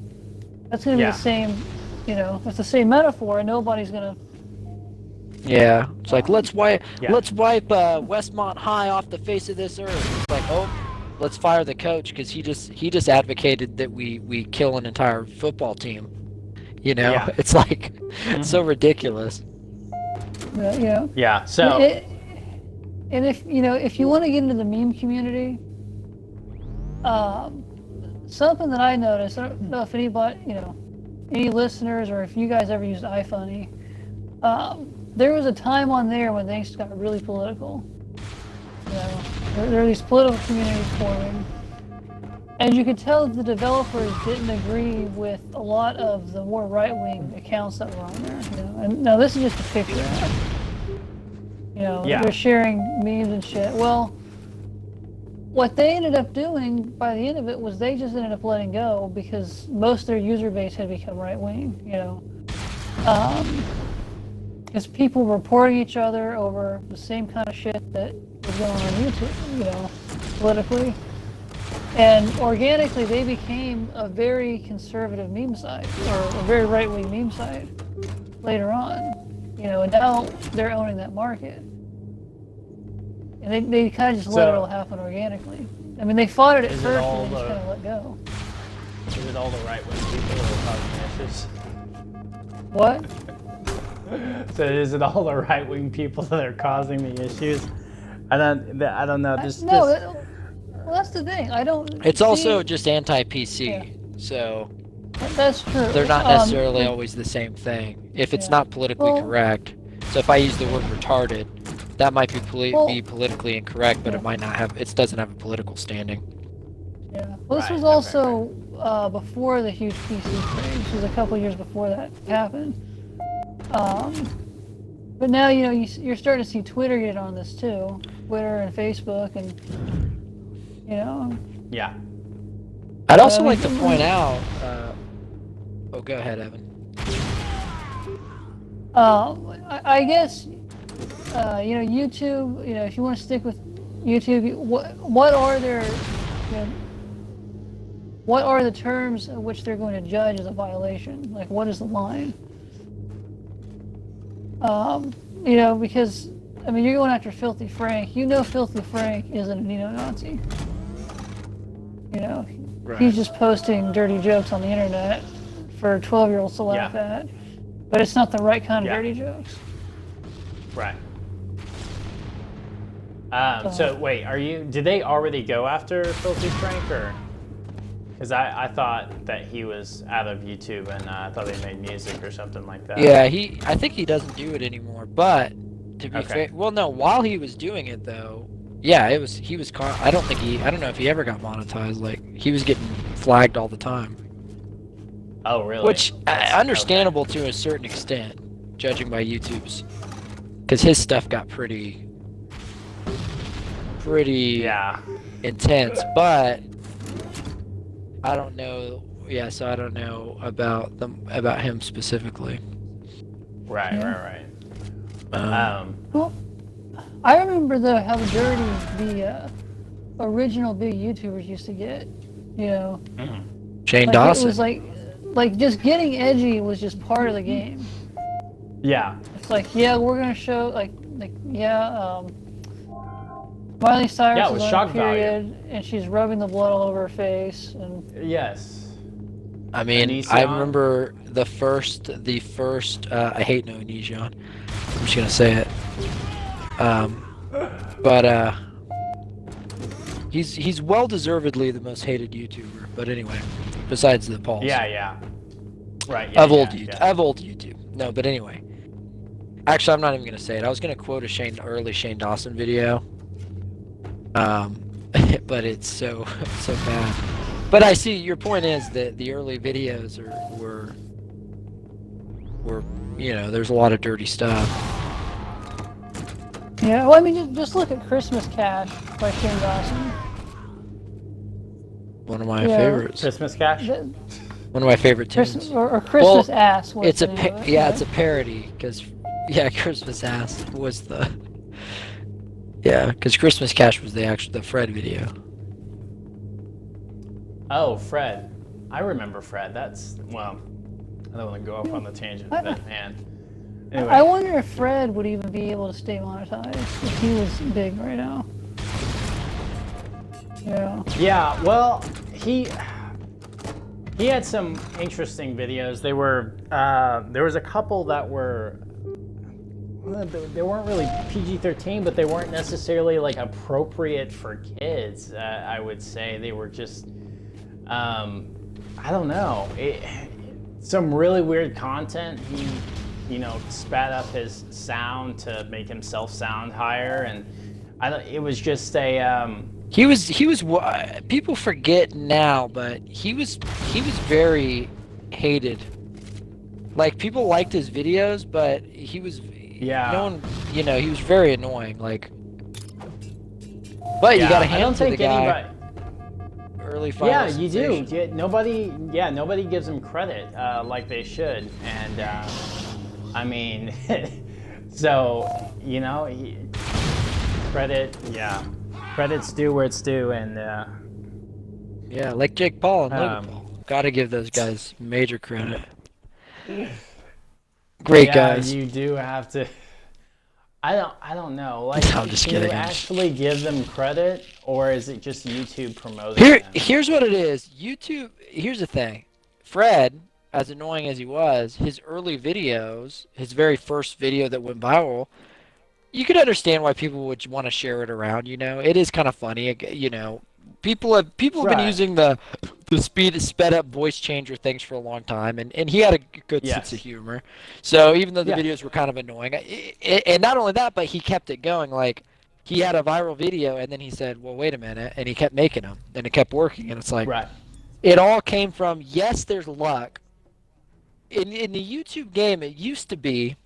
C: that's going to be the same, it's the same metaphor, and nobody's going to.
B: Yeah, it's like let's wipe Westmont High off the face of this earth. It's like, oh, let's fire the coach because he just advocated that we kill an entire football team. It's like it's so ridiculous.
A: Yeah. So.
C: And if you want to get into the meme community, something that I noticed, I don't know if anybody, any listeners or if you guys ever used iFunny, there was a time on there when things got really political. There are these political communities forming, and you could tell that the developers didn't agree with a lot of the more right-wing accounts that were on there. And now this is just a picture. They're sharing memes and shit. Well, what they ended up doing by the end of it was they just ended up letting go because most of their user base had become right-wing. Because people were reporting each other over the same kind of shit that was going on YouTube, politically. And organically, they became a very conservative meme site, or a very right-wing meme site later on. And now they're owning that market. And they kind of just let it all happen organically. I mean, they fought it at first and they just kind of let go.
A: Is it all the right-wing people that are causing issues?
C: What?
A: So is it all the right-wing people that are causing the issues? I don't know.
C: Well, that's the thing.
B: It's also just anti-PC, so
C: that's true.
B: They're not necessarily always the same thing. If it's not politically correct, so if I use the word retarded, that might be politically incorrect, but it might not have. It doesn't have a political standing.
C: Yeah. Well, this was also before the huge PC craze. This was a couple years before that happened. But now you're starting to see Twitter get on this too, Twitter and Facebook, and
A: Yeah.
B: I'd also like to point out. Oh, go ahead, Evan.
C: I guess YouTube. If you want to stick with YouTube, what are their you know, what are the terms at which they're going to judge as a violation? Like, what is the line? You know, because, I mean, you're going after Filthy Frank. You know Filthy Frank isn't a neo-Nazi. You know,
B: Right.
C: he's just posting dirty jokes on the internet for 12-year-olds to laugh at. But it's not the right kind of dirty jokes.
A: Right. So wait, did they already go after Filthy Frank, or? Because I thought that he was out of YouTube, and I thought they made music or something like that.
B: Yeah, I think he doesn't do it anymore. But to be fair, well, no, while he was doing it though, yeah, he was. I don't know if he ever got monetized. Like, he was getting flagged all the time.
A: Oh, really?
B: Which understandable to a certain extent, judging by YouTube's, because his stuff got pretty intense. But I don't know. Yeah, so I don't know about him specifically.
A: Right.
C: Well, I remember though how dirty the original big YouTubers used to get. You know,
B: Shane
C: like,
B: Dawson.
C: it was like just getting edgy was just part of the game.
A: Yeah.
C: It's like, yeah, we're gonna show Miley Cyrus is on
A: shock
C: a period, and she's rubbing the blood all over her face, and
A: Yes.
B: I mean,
A: Onision.
B: I remember the first. I hate no Onision. I'm just gonna say it. But he's well deservedly the most hated YouTuber. But anyway, besides the Pauls.
A: Yeah. Right.
B: Of old YouTube. No, but anyway. Actually, I'm not even gonna say it. I was gonna quote a early Shane Dawson video. But it's so bad. But I see your point is that the early videos were there's a lot of dirty stuff.
C: yeah. Well, I mean, just look at Christmas Cash by Shane Dawson.
B: One of my favorites.
A: Christmas Cash.
B: One of my favorite tunes.
C: Christmas, or Christmas Ass. Was
B: It's
C: the name of it,
B: it's a parody because Christmas Ass was the because Christmas Cash was the Fred video.
A: Oh, Fred. I remember Fred. I don't want to go off on the tangent, but man. Anyway.
C: I wonder if Fred would even be able to stay monetized if he was big right now. Yeah.
A: Yeah, well, he had some interesting videos. They were there was a couple that were they weren't really PG-13, but they weren't necessarily like appropriate for kids. I would say they were just I don't know. Some really weird content. He spat up his sound to make himself sound higher, and it was just a
B: He was people forget now, but he was very hated. Like, people liked his videos, but he was no one, he was very annoying, like. But you got to hand to the guy. Early final
A: you do.
B: sensation.
A: Nobody gives him credit like they should, and I mean, so credit's due where it's due, and
B: like Jake Paul and Logan Paul. Gotta give those guys major credit. Great guys.
A: You do have to. I don't know. Like,
B: I'm just
A: can
B: kidding.
A: you actually give them credit, or is it just YouTube promoting them?
B: Here's what it is. YouTube. Here's the thing. Fred, as annoying as he was, his early videos, his very first video that went viral, you could understand why people would want to share it around. It is kind of funny. People have been using the sped up voice changer things for a long time, and he had a good sense of humor. So even though the videos were kind of annoying, and not only that, but he kept it going. Like, he had a viral video, and then he said, "Well, wait a minute," and he kept making them, and it kept working. And it's like, it all came from, yes, there's luck. In the YouTube game, it used to be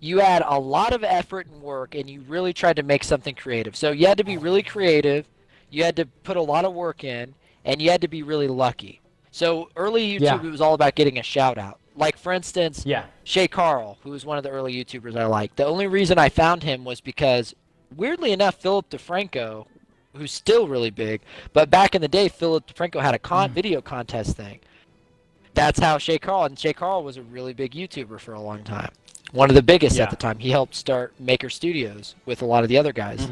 B: you had a lot of effort and work, and you really tried to make something creative. So you had to be really creative, you had to put a lot of work in, and you had to be really lucky. So early YouTube, it was all about getting a shout out. Like, for instance, Shay Carl, who was one of the early YouTubers I liked. The only reason I found him was because weirdly enough, Philip DeFranco, who's still really big, but back in the day, Philip DeFranco had a video contest thing. That's how Shay Carl, and Shay Carl was a really big YouTuber for a long time. One of the biggest at
A: Yeah.
B: the time. He helped start Maker Studios with a lot of the other guys.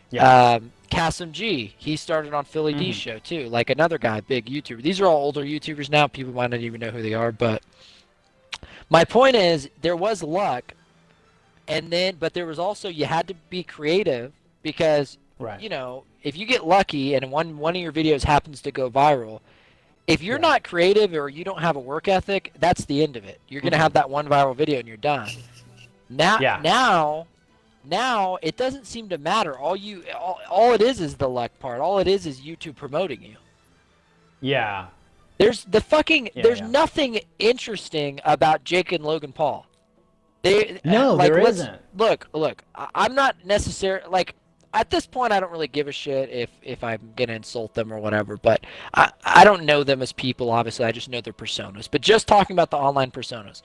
A: Yeah.
B: Kasim G, he started on Philly D's show too, like another guy, big YouTuber. These are all older YouTubers now. People might not even know who they are, but my point is there was luck, but there was also, you had to be creative because,
A: Right.
B: you know, if you get lucky and one of your videos happens to go viral, if you're not creative or you don't have a work ethic, that's the end of it. You're gonna have that one viral video and you're done. Now it doesn't seem to matter. All it is the luck part. All it is YouTube promoting you.
A: Yeah.
B: There's
A: Yeah.
B: nothing interesting about Jake and Logan Paul.
A: No, there isn't.
B: Look. I'm not necessarily like, at this point, I don't really give a shit if I'm gonna insult them or whatever. But I don't know them as people. Obviously, I just know their personas. But just talking about the online personas,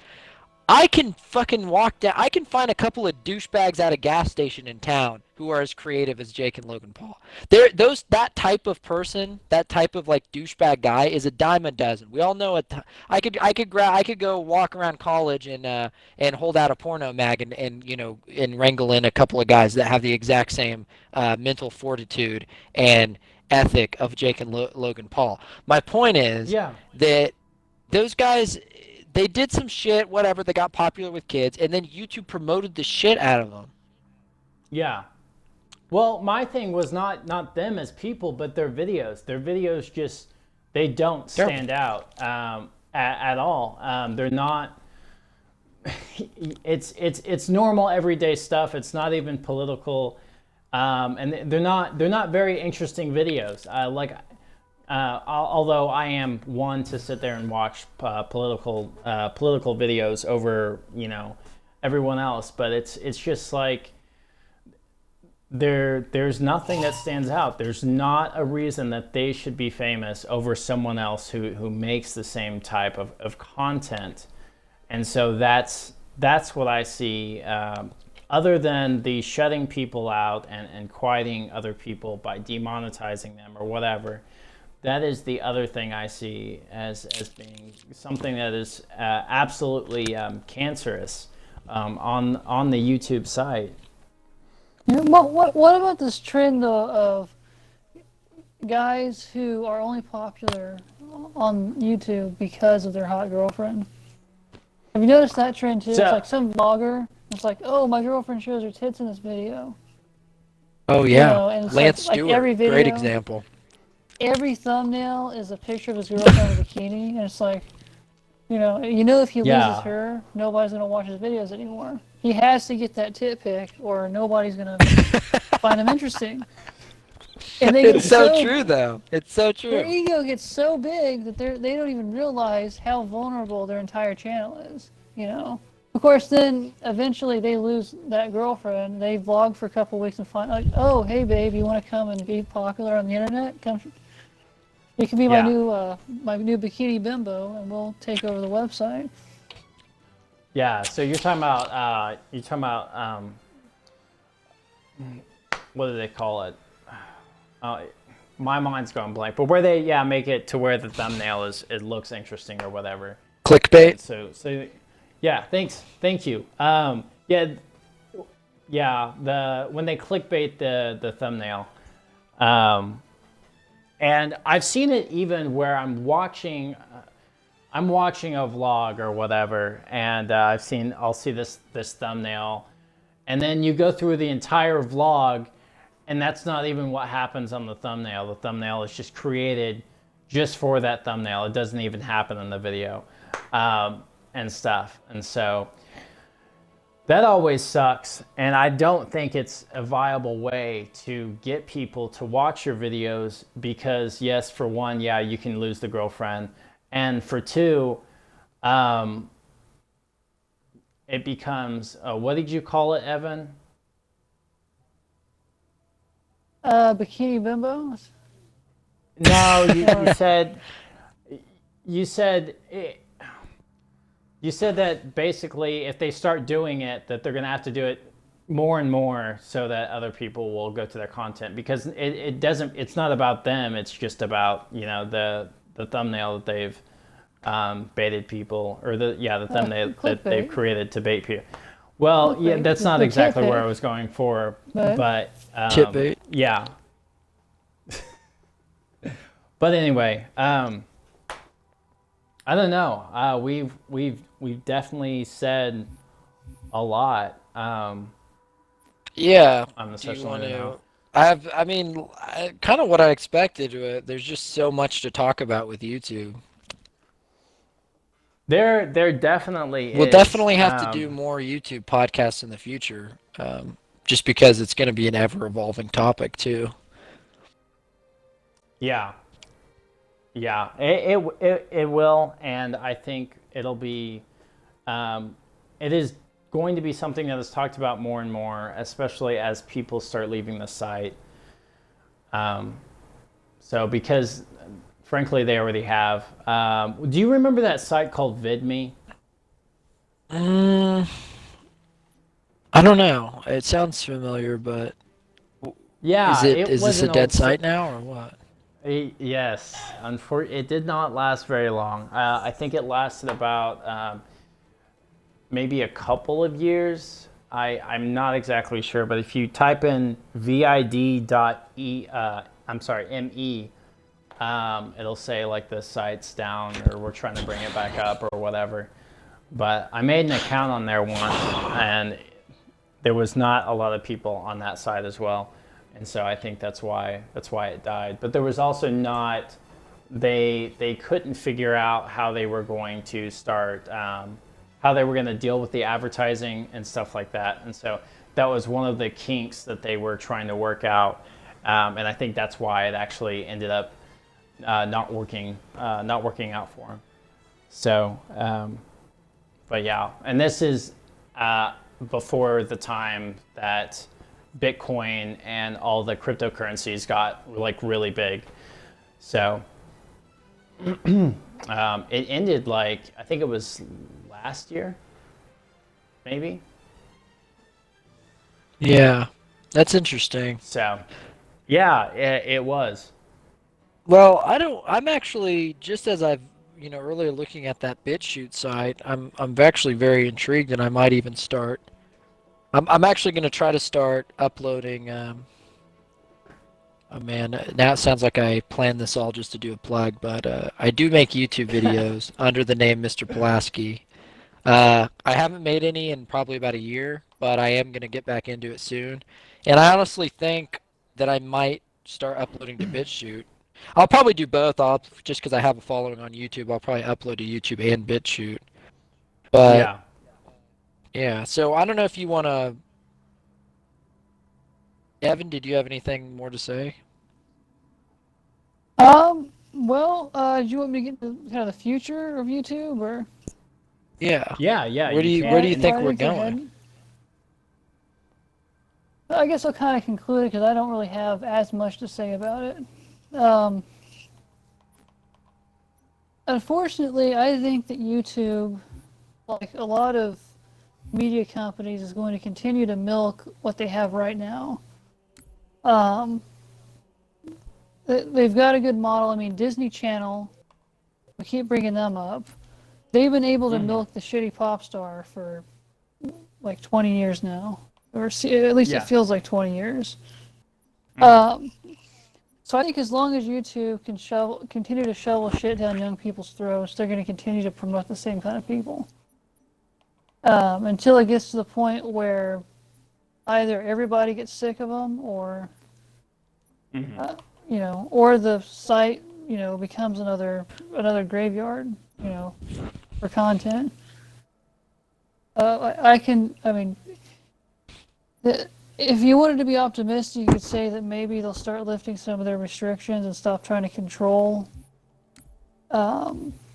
B: I can fucking walk down. I can find a couple of douchebags at a gas station in town who are as creative as Jake and Logan Paul. That type of person, that type of like douchebag guy, is a dime a dozen. We all know it. I could go walk around college and hold out a porno mag and wrangle in a couple of guys that have the exact same mental fortitude and ethic of Jake and Logan Paul. My point is that those guys, they did some shit, whatever, they got popular with kids, and then YouTube promoted the shit out of them.
A: Yeah. Well, my thing was not them as people, but their videos. Their videos just, they don't stand out at all. They're not. It's normal everyday stuff. It's not even political, and they're not very interesting videos. Although I am one to sit there and watch political videos over everyone else, but it's just like there's nothing that stands out. There's not a reason that they should be famous over someone else who makes the same type of content, and so that's what I see. Other than the shutting people out and quieting other people by demonetizing them or whatever. That is the other thing I see as being something that is absolutely cancerous on the YouTube site.
C: What about this trend though of guys who are only popular on YouTube because of their hot girlfriend? Have you noticed that trend too? It's like some vlogger. It's like, oh, my girlfriend shows her tits in this video.
B: Oh yeah,
C: and it's
B: Lance
C: like
B: Stewart,
C: every video,
B: great example.
C: Every thumbnail is a picture of his girlfriend in a bikini, and it's like, if he loses her, nobody's gonna watch his videos anymore. He has to get that tit pic, or nobody's gonna find him interesting. And
B: It's so true, though. It's so true.
C: Their ego gets so big that they don't even realize how vulnerable their entire channel is. Of course, then eventually they lose that girlfriend. They vlog for a couple weeks and find like, oh, hey babe, you want to come and be popular on the internet? Come. You can be my new bikini bimbo, and we'll take over the website.
A: Yeah. So you're talking about what do they call it? My mind's going blank. But where they make it to where the thumbnail it looks interesting or whatever.
B: Clickbait.
A: So yeah. Thank you. When they clickbait the thumbnail. And I've seen it even where I'm watching a vlog or whatever, and I'll see this thumbnail, and then you go through the entire vlog, and that's not even what happens on the thumbnail. The thumbnail is just created just for that thumbnail. It doesn't even happen in the video, and stuff. And so that always sucks, and I don't think it's a viable way to get people to watch your videos because, yes, for one, you can lose the girlfriend, and for two, it becomes, what did you call it, Evan?
C: Bikini bimbos?
A: No, you said that basically if they start doing it, that they're going to have to do it more and more so that other people will go to their content, because it's not about them, it's just about the thumbnail that they've baited people, or the thumbnail that they've
C: clickbait.
A: created to bait people. Well, yeah,
C: Clickbait.
A: that's not
C: The
A: exactly where
C: clickbait.
A: I was going for,
C: But-
A: but
B: Titbait.
A: yeah. But anyway, I don't know. We've definitely said a lot.
B: Yeah.
A: On the
B: Do you
A: social
B: want
A: media
B: to?
A: now.
B: I mean, kind of what I expected. There's just so much to talk about with YouTube.
A: There definitely
B: We'll
A: is.
B: definitely have to do more YouTube podcasts in the future, just because it's going to be an ever-evolving topic too.
A: Yeah. Yeah, it will, and I think it'll be, it is going to be something that is talked about more and more, especially as people start leaving the site. So because, frankly, they already have. Do you remember that site called VidMe?
B: I don't know. It sounds familiar, but
A: Yeah,
B: is
A: was
B: this a
A: an
B: dead
A: old
B: site now or what?
A: Yes, it did not last very long. I think it lasted about maybe a couple of years. I'm not exactly sure, but if you type in vid.me, it'll say like the site's down or we're trying to bring it back up or whatever. But I made an account on there once, and there was not a lot of people on that site as well. And so I think that's why it died. But there was also not, they couldn't figure out how they were going to start, how they were going to deal with the advertising and stuff like that. And so that was one of the kinks that they were trying to work out. And I think that's why it actually ended up not working out for them. So, but yeah, and this is before the time that Bitcoin and all the cryptocurrencies got like really big. So it ended like, I think it was last year, maybe.
B: Yeah, that's interesting.
A: So yeah, it was.
B: Well, I'm actually, just as I've, earlier looking at that BitChute site, I'm actually very intrigued, and I might even start. I'm actually going to try to start uploading. Oh man, now it sounds like I planned this all just to do a plug, but I do make YouTube videos under the name Mr. Pulaski. I haven't made any in probably about a year, but I am going to get back into it soon. And I honestly think that I might start uploading to BitChute. I'll probably do both. Just because I have a following on YouTube, I'll probably upload to YouTube and BitChute. But yeah, so I don't know if you want to. Evan, did you have anything more to say?
C: Well, do you want me to get into kind of the future of YouTube, or?
B: Yeah.
A: Yeah.
B: Where do you think we're
C: go
B: going?
C: ahead. I guess I'll kind of conclude it because I don't really have as much to say about it. Unfortunately, I think that YouTube, like a lot of media companies, is going to continue to milk what they have right now. They've got a good model. I mean, Disney Channel, we keep bringing them up. They've been able to milk the shitty pop star for like 20 years now. Or at least it feels like 20 years. So I think as long as YouTube can continue to shovel shit down young people's throats, they're going to continue to promote the same kind of people. Until it gets to the point where either everybody gets sick of them, or or the site becomes another graveyard, for content. If you wanted to be optimistic, you could say that maybe they'll start lifting some of their restrictions and stop trying to control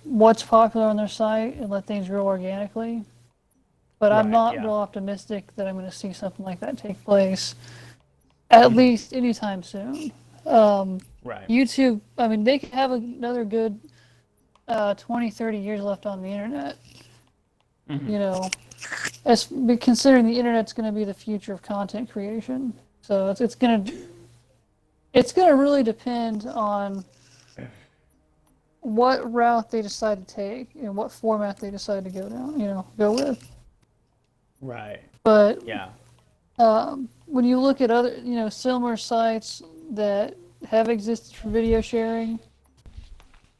C: what's popular on their site and let things grow organically. But I'm not real optimistic that I'm going to see something like that take place, at least anytime soon. YouTube, they could have another good 20, 30 years left on the internet. considering the internet's going to be the future of content creation. So it's going to really depend on what route they decide to take and what format they decide to go with.
A: Right.
C: But
A: Yeah.
C: when you look at other, similar sites that have existed for video sharing,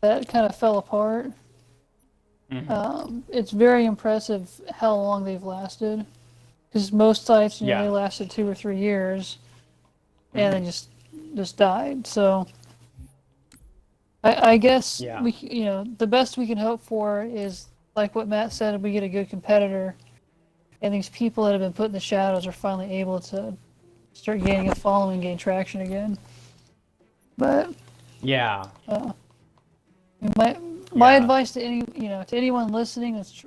C: that kind of fell apart. It's very impressive how long they've lasted. Because most sites, they lasted 2 or 3 years, and then just died. So I guess we, the best we can hope for is, like what Matt said, if we get a good competitor, and these people that have been put in the shadows are finally able to start gaining a following, gain traction again. But
A: yeah,
C: my advice to anyone listening that's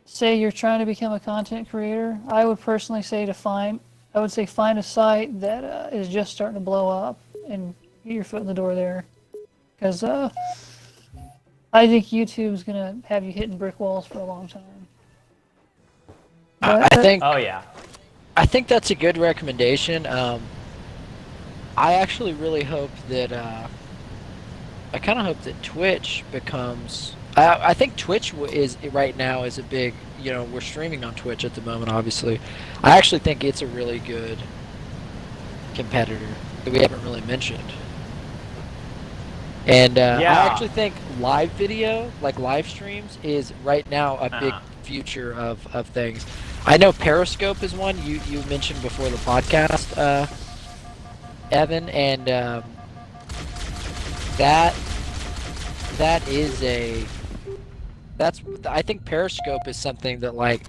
C: say you're trying to become a content creator, I would personally say find a site that is just starting to blow up and get your foot in the door there, because I think YouTube's gonna have you hitting brick walls for a long time.
B: I think.
A: Oh yeah.
B: I think that's a good recommendation. I actually really hope that. I kind of hope that Twitch becomes. I think Twitch is right now is a big. We're streaming on Twitch at the moment, obviously. I actually think it's a really good competitor that we haven't really mentioned. And I actually think live video, like live streams, is right now a big future of things. I know Periscope is one you mentioned before the podcast, Evan, and I think Periscope is something that, like,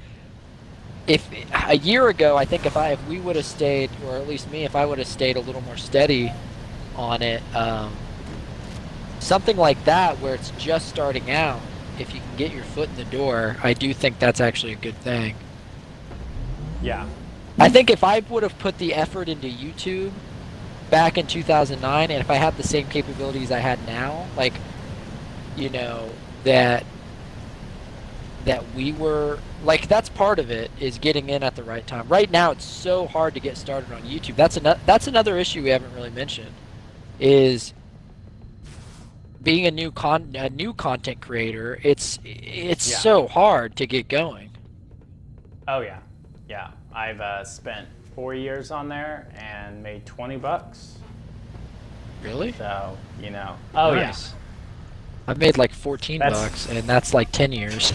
B: if a year ago, I think if we would have stayed, or at least me, if I would have stayed a little more steady on it, something like that where it's just starting out, if you can get your foot in the door, I do think that's actually a good thing.
A: Yeah.
B: I think if I would have put the effort into YouTube back in 2009, and if I had the same capabilities I had now, like, that we were, like, that's part of it, is getting in at the right time. Right now, it's so hard to get started on YouTube. That's another issue we haven't really mentioned, is being a new content creator. It's so hard to get going.
A: Oh yeah. Yeah, I've spent 4 years on there and made $20.
B: Really?
A: So, Oh,
B: nice. Yeah. I've made like $14, and that's like 10 years.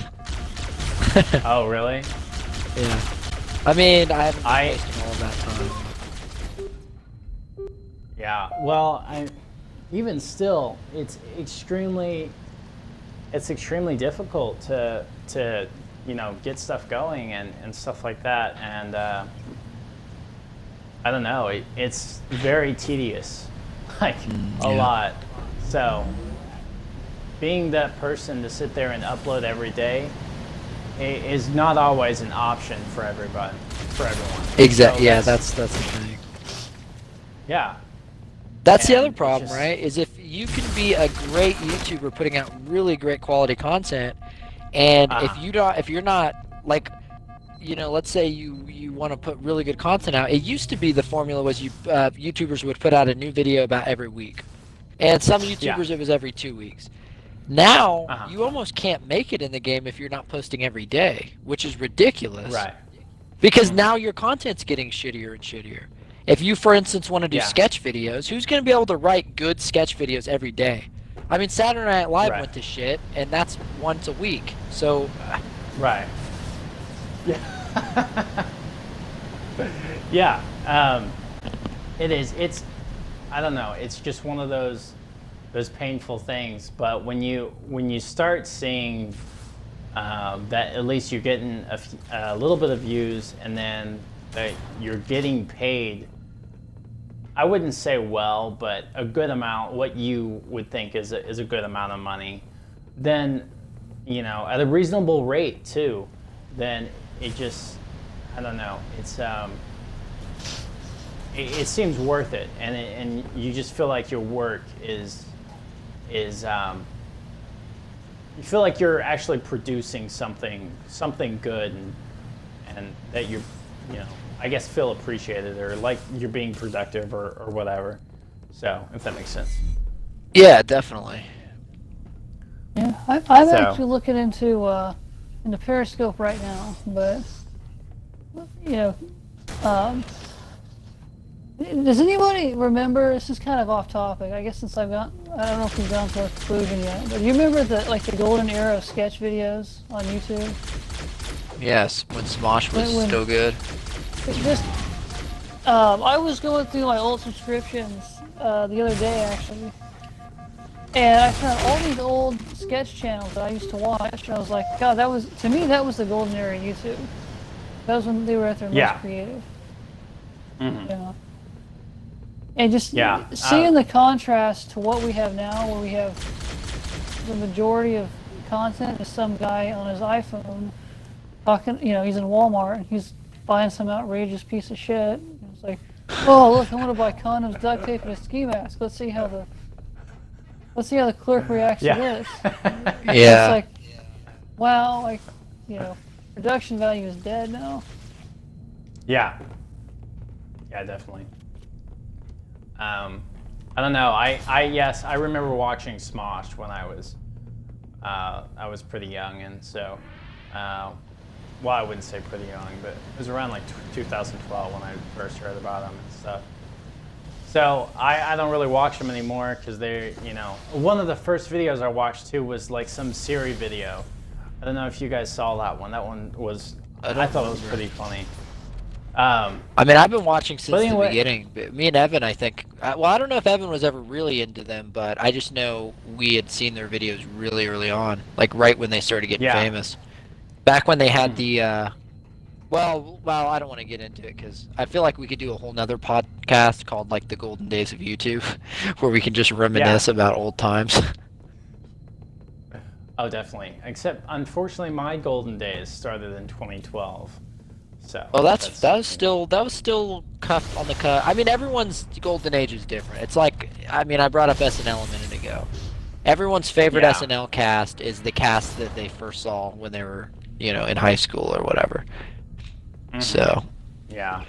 A: Oh, really?
B: Yeah. I mean, I haven't been posting all of that time.
A: Yeah. Well, even still, it's extremely difficult to get stuff going and stuff like that, and I don't know, it's very tedious, like a lot. So being that person to sit there and upload every day is not always an option for everyone.
B: Exactly. So that's the thing.
A: Yeah.
B: That's the other problem, right? Is if you can be a great YouTuber putting out really great quality content, and if you're not, like, let's say you want to put really good content out. It used to be the formula was YouTubers would put out a new video about every week, and some YouTubers it was every 2 weeks. Now you almost can't make it in the game if you're not posting every day, which is ridiculous.
A: Right.
B: Because now your content's getting shittier and shittier. If you, for instance, want to do sketch videos, who's going to be able to write good sketch videos every day? I mean, Saturday Night Live went to shit, and that's once a week. So.
A: Right. Yeah. Yeah. It is. It's. I don't know. It's just one of those painful things. But when you start seeing that at least you're getting a little bit of views, and then that you're getting paid, I wouldn't say well, but a good amount, what you would think is a good amount of money, then, at a reasonable rate too, then it just, I don't know, it's it seems worth it, and you just feel like your work is you feel like you're actually producing something good, and and that you're, I guess feel appreciated or like you're being productive or whatever. So if that makes sense.
B: Yeah, definitely.
C: Yeah, I'm actually looking into Periscope right now, but does anybody remember? This is kind of off topic. I guess since I don't know if we've gone to a conclusion yet, but do you remember the golden era of sketch videos on YouTube?
B: Yes, when Smosh was still good.
C: It's just, I was going through my old subscriptions the other day actually, and I found all these old sketch channels that I used to watch, and I was like, God, that was the golden era of YouTube. That was when they were at their most creative.
A: Mm-hmm.
C: And just seeing the contrast to what we have now, where we have the majority of content is some guy on his iPhone talking, he's in Walmart and he's buying some outrageous piece of shit. It's like, oh look, I want to buy condoms, duct tape, and a ski mask. Let's see how the clerk reacts to this.
B: Yeah.
C: It's like, wow, production value is dead now.
A: Yeah. Yeah, definitely. I don't know. Yes, I remember watching Smosh when I was pretty young, and so, well, I wouldn't say pretty young, but it was around like 2012 when I first heard about them and stuff. So I don't really watch them anymore because they're, one of the first videos I watched too was like some Siri video. I don't know if you guys saw that one. That one was, I thought it was pretty funny.
B: I mean, I've been watching since the beginning. Me and Evan, I think. Well, I don't know if Evan was ever really into them, but I just know we had seen their videos really early on, like right when they started getting famous. Back when they had the. Well, I don't want to get into it because I feel like we could do a whole nother podcast called like the Golden Days of YouTube, where we can just reminisce about old times.
A: Oh, definitely. Except, unfortunately, my golden days started in 2012. So,
B: well, that was still cuff on the cut. I mean, everyone's golden age is different. It's like, I mean, I brought up SNL a minute ago. Everyone's favorite SNL cast is the cast that they first saw when they were, in high school or whatever. Mm-hmm. So.
A: Yeah.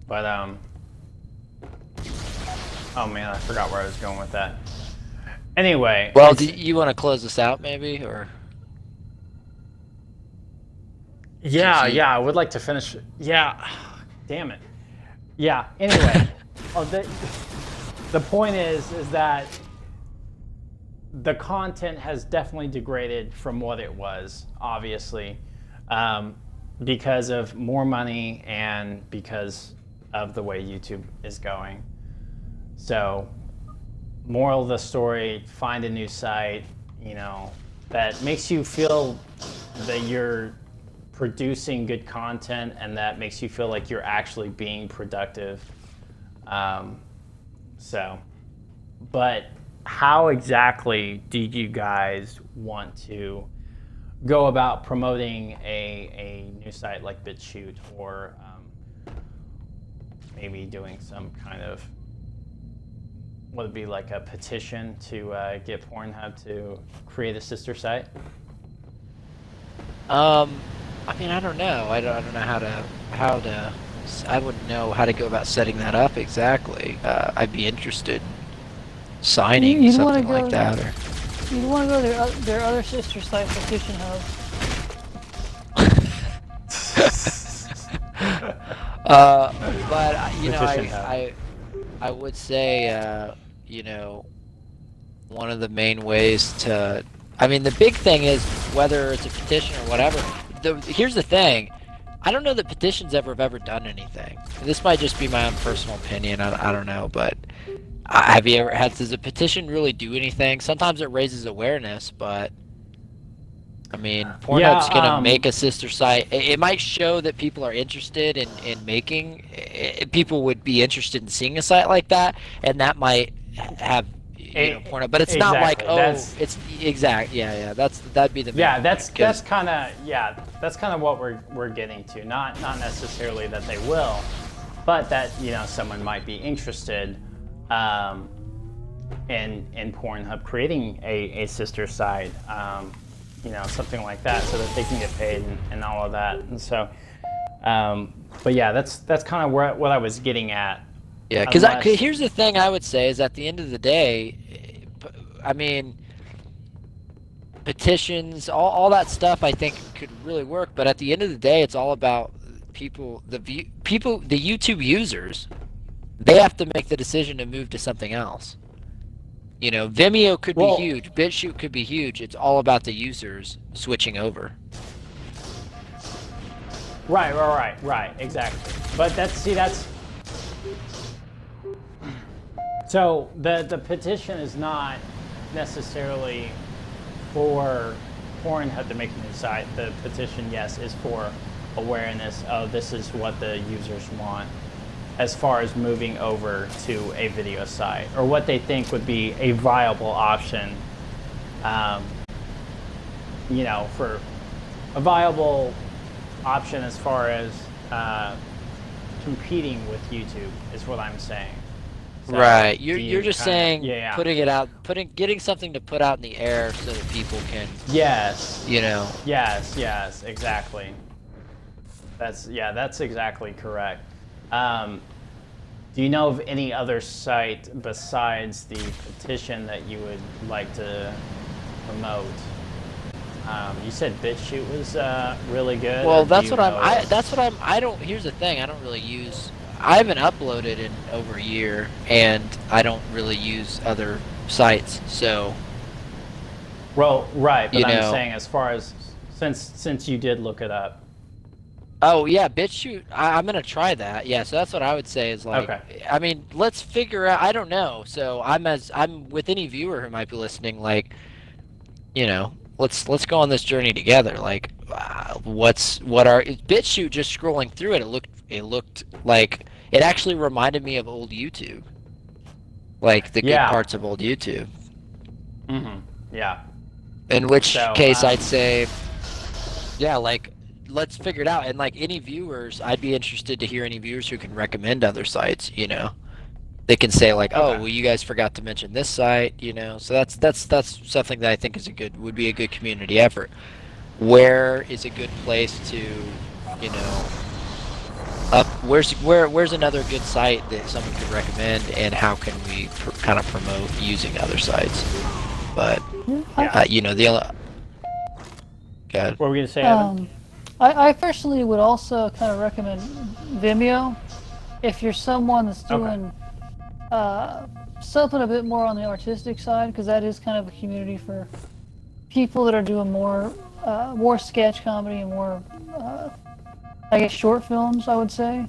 A: But oh man, I forgot where I was going with that. Anyway.
B: Well, do you want to close this out, maybe, or?
A: Yeah, I would like to finish. Yeah, damn it. Yeah. Anyway, the point is that the content has definitely degraded from what it was, obviously, because of more money and because of the way YouTube is going. So, moral of the story: find a new site, that makes you feel that you're producing good content and that makes you feel like you're actually being productive. But how exactly do you guys want to go about promoting a new site like BitChute, or maybe doing some kind of, would it be like a petition to get Pornhub to create a sister site?
B: I mean, I don't know. I don't know how to. I wouldn't know how to go about setting that up exactly. I'd be interested in signing something like that.
C: You'd want to go to their other sister site, Petition Hub. But
B: I would say one of the main ways to. I mean, the big thing is whether it's a petition or whatever. Here's the thing. I don't know that petitions have ever done anything. This might just be my own personal opinion. I don't know, but does a petition really do anything? Sometimes it raises awareness, but I mean, Pornhub's gonna make a sister site. It might show that people are interested in making. People would be interested in seeing a site like that, and that might have. Porno, but it's not like it's exact. Yeah. That'd be the main
A: that's kind of what we're getting to. Not necessarily that they will, but that someone might be interested in Pornhub creating a sister site. something like that, so that they can get paid and all of that. And so, but yeah, that's kind of what I was getting at.
B: Yeah, because here's the thing I would say is at the end of the day, I mean, petitions, all that stuff I think could really work, but at the end of the day, it's all about people, the YouTube users. They have to make the decision to move to something else. Vimeo could be huge, BitChute could be huge. It's all about the users switching over.
A: Right, exactly. But that's so the petition is not necessarily for Pornhub to make a new site. The petition, yes, is for awareness of this is what the users want as far as moving over to a video site, or what they think would be a viable option, for a viable option as far as competing with YouTube is what I'm saying. So
B: right, you're just saying
A: putting it out,
B: getting something to put out in the air so that people can.
A: Yes.
B: Yes,
A: exactly. That's exactly correct. Do you know of any other site besides the petition that you would like to promote? You said BitChute was really good.
B: Well, that's what I don't. Here's the thing. I don't really use. I haven't uploaded in over a year, and I don't really use other sites. So.
A: Well, right, but I'm saying as far as since you did look it up.
B: Oh yeah, BitChute. I'm gonna try that. Yeah, so that's what I would say is like.
A: Okay.
B: I mean, let's figure out. I don't know. So I'm with any viewer who might be listening. Like, let's go on this journey together. Like, BitChute? Just scrolling through it, it looked like it actually reminded me of old YouTube, like the good parts of old YouTube.
A: Mm-hmm. Yeah.
B: In which case, I'd say, yeah, like. Let's figure it out, and like any viewers, I'd be interested to hear any viewers who can recommend other sites. They can say like, "Oh, well, you guys forgot to mention this site," So that's something that I think would be a good community effort. Where is a good place to, where's another good site that someone could recommend, and how can we kind of promote using other sites? But the other.
A: What were we gonna say, Evan?
C: I personally would also kind of recommend Vimeo if you're someone that's doing something a bit more on the artistic side, because that is kind of a community for people that are doing more sketch comedy and more, I guess, short films, I would say.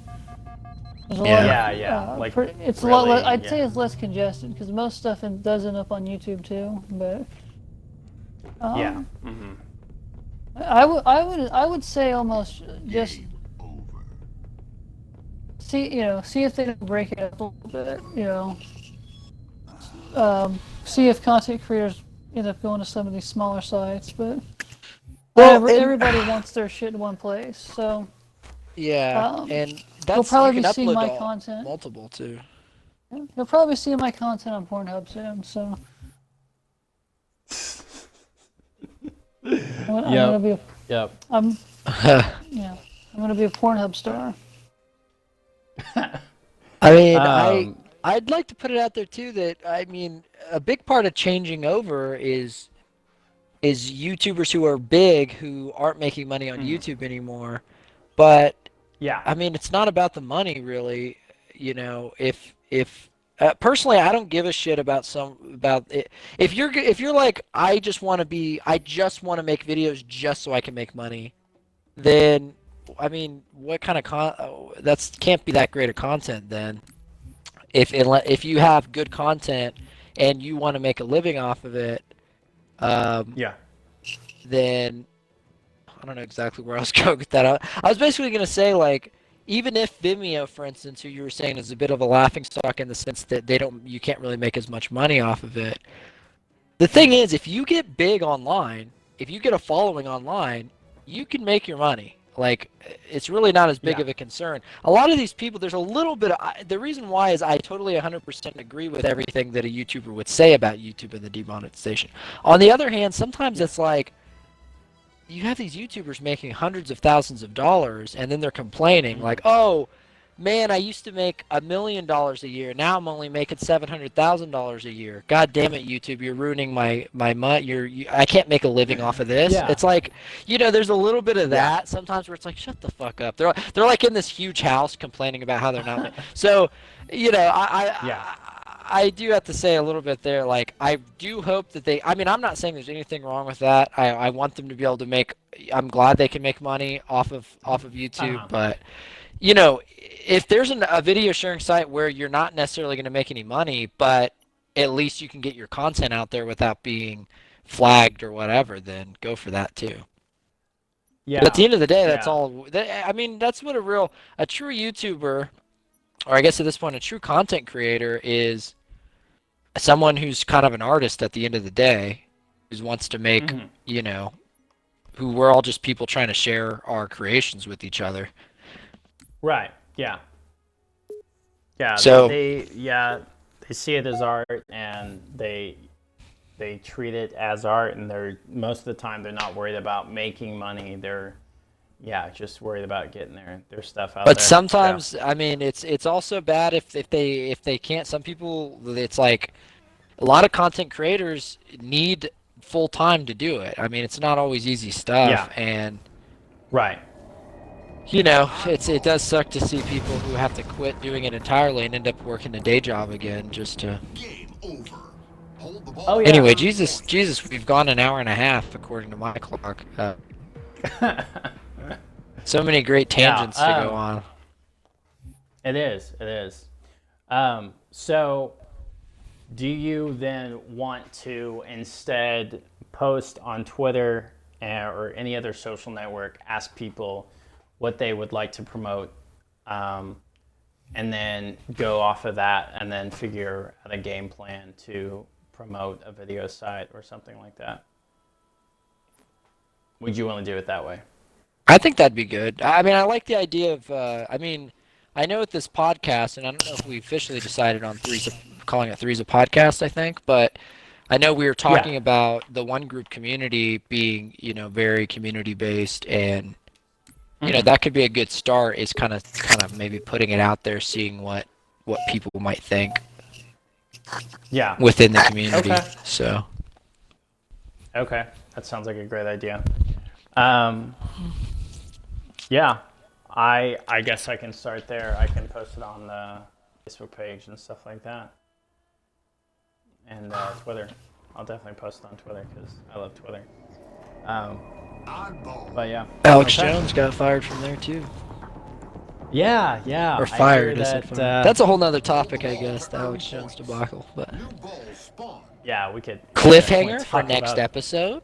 C: There's a lot of, it's really, a lot. I'd say it's less congested because most stuff does end up on YouTube too. But I would say almost just see if they don't break it up a little bit. See if content creators end up going to some of these smaller sites, but everybody wants their shit in one place, so.
B: Yeah, and that's
C: you'll probably
B: you
C: be
B: can
C: seeing
B: upload
C: my
B: to
C: content.
B: Multiple too.
C: You'll probably be seeing my content on Pornhub soon, so. I'm gonna be I'm gonna be a Pornhub star.
B: I mean, I'd like to put it out there too that a big part of changing over is YouTubers who are big who aren't making money on YouTube anymore. But it's not about the money really. If personally, I don't give a shit about it. If you're like, I just want to make videos just so I can make money, then what kind of that can't be that great of content then. If you have good content and you want to make a living off of it, then I don't know exactly where I was going with that. I was basically going to say, like, even if Vimeo, for instance, who you were saying is a bit of a laughingstock in the sense that you can't really make as much money off of it. The thing is, if you get big online, if you get a following online, you can make your money. Like, it's really not as big of a concern. A lot of these people, there's a little bit of, the reason why is I totally 100% agree with everything that a YouTuber would say about YouTube and the demonetization. On the other hand, sometimes it's like, you have these YouTubers making hundreds of thousands of dollars, and then they're complaining like, "Oh, man, I used to make $1 million a year. Now I'm only making $700,000 a year. God damn it, YouTube! You're ruining my money. I can't make a living off of this."
A: Yeah.
B: It's like, there's a little bit of
A: Yeah.
B: that sometimes where it's like, shut the fuck up. They're like in this huge house complaining about how they're not. So, I do have to say a little bit there. Like, I do hope that they. I mean, I'm not saying there's anything wrong with that. I want them to be able to make. I'm glad they can make money off of YouTube, but if there's a video sharing site where you're not necessarily going to make any money, but at least you can get your content out there without being flagged or whatever, then go for that too.
A: Yeah.
B: But at the end of the day, that's
A: Yeah.
B: all. I mean, that's what a true YouTuber, or I guess at this point, a true content creator is someone who's kind of an artist at the end of the day, who wants to make, who we're all just people trying to share our creations with each other.
A: Right. Yeah. Yeah.
B: So-
A: they see it as art, and they treat it as art, and they're most of the time they're not worried about making money. They're just worried about getting their stuff out there.
B: But sometimes, I mean, it's also bad if they can't. Some people, it's like a lot of content creators need full time to do it. I mean, it's not always easy stuff,
A: Yeah.
B: and
A: Right.
B: it does suck to see people who have to quit doing it entirely and end up working a day job again just to.
D: Game over. Hold the ball.
A: Oh, yeah.
B: Anyway, Jesus, we've gone an hour and a half according to my clock. So many great tangents to go on.
A: It is. So, do you then want to instead post on Twitter or any other social network, ask people what they would like to promote, and then go off of that and then figure out a game plan to promote a video site or something like that? Would you want to do it that way?
B: I think that'd be good. I mean, I like the idea of. I know with this podcast, and I don't know if we officially decided on calling it Three's a Podcast. I think, but I know we were talking about the one group community being, very community based, and that could be a good start. Is kind of maybe putting it out there, seeing what people might think.
A: Yeah.
B: Within the community.
A: Okay.
B: So.
A: Okay, that sounds like a great idea. Yeah, I guess I can start there. I can post it on the Facebook page and stuff like that. And Twitter. I'll definitely post it on Twitter because I love Twitter. But yeah.
B: Alex
A: Okay.
B: Jones got fired from there too.
A: Yeah.
B: Or
A: I
B: fired,
A: hear
B: is it?
A: that,
B: That's a whole nother topic, I guess, the Alex Jones debacle. But
D: New ball spawn.
A: yeah, we could
B: cliffhanger for
A: talk
B: next
A: about-
B: episode.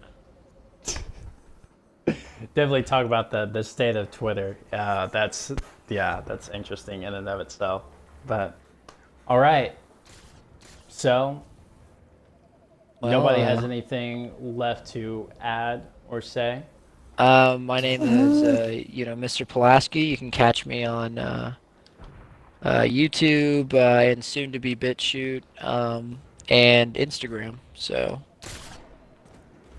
A: Definitely talk about the state of Twitter. That's interesting in and of itself. But all right, so nobody
B: Well,
A: has anything left to add or say.
B: My name is, Mr. Pulaski. You can catch me on YouTube and soon to be BitChute and Instagram. So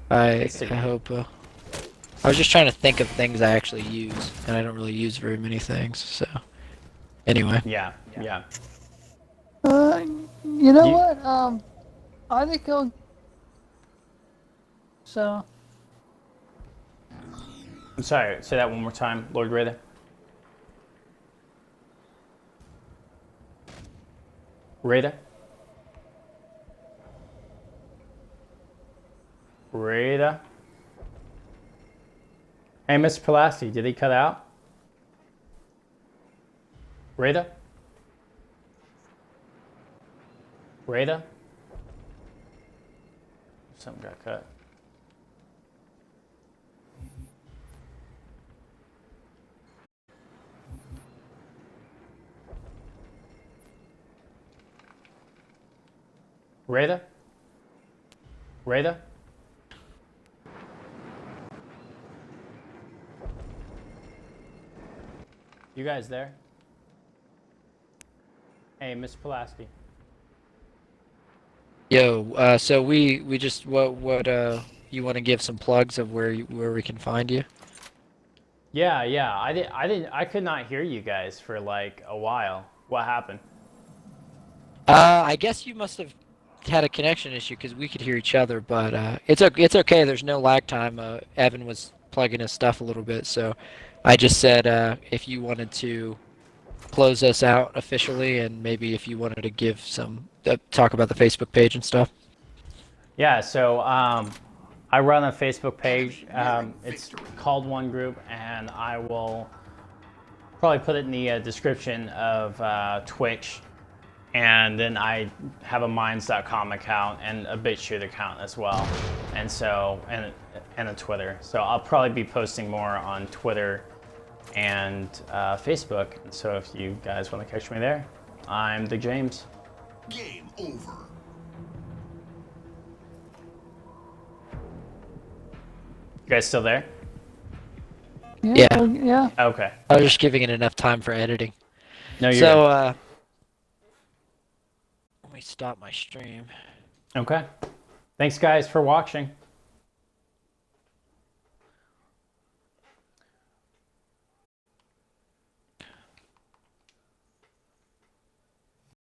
B: I hope. I was just trying to think of things I actually use, and I don't really use very many things. So anyway,
A: Yeah.
C: You know
A: You-
C: what? I think I'll. So,
A: I'm sorry. Say that one more time, Lord Rada. Rada. Hey, Mr. Pulaski, did he cut out? Rada? Something got cut. Rada? You guys there? Hey, Miss Pulaski.
B: yo. So we just what you want to give some plugs of where we can find you?
A: Yeah. I could not hear you guys for like a while. What happened?
B: I guess you must have had a connection issue because we could hear each other, but it's okay. There's no lag time. Evan was plugging his stuff a little bit, so I just said if you wanted to close us out officially, and maybe if you wanted to give some talk about the Facebook page and stuff.
A: Yeah. So I run a Facebook page. It's called One Group, and I will probably put it in the description of Twitch. And then I have a Minds.com account and a BitChute account as well, and so and a Twitter. So I'll probably be posting more on Twitter and Facebook. So if you guys want to catch me there, I'm the James.
D: Game over.
A: You guys still there?
B: Yeah.
C: Yeah.
A: Okay.
B: I was just giving it enough time for editing.
A: No, you're
B: So
A: good.
B: let me stop my stream.
A: Okay. Thanks, guys, for watching.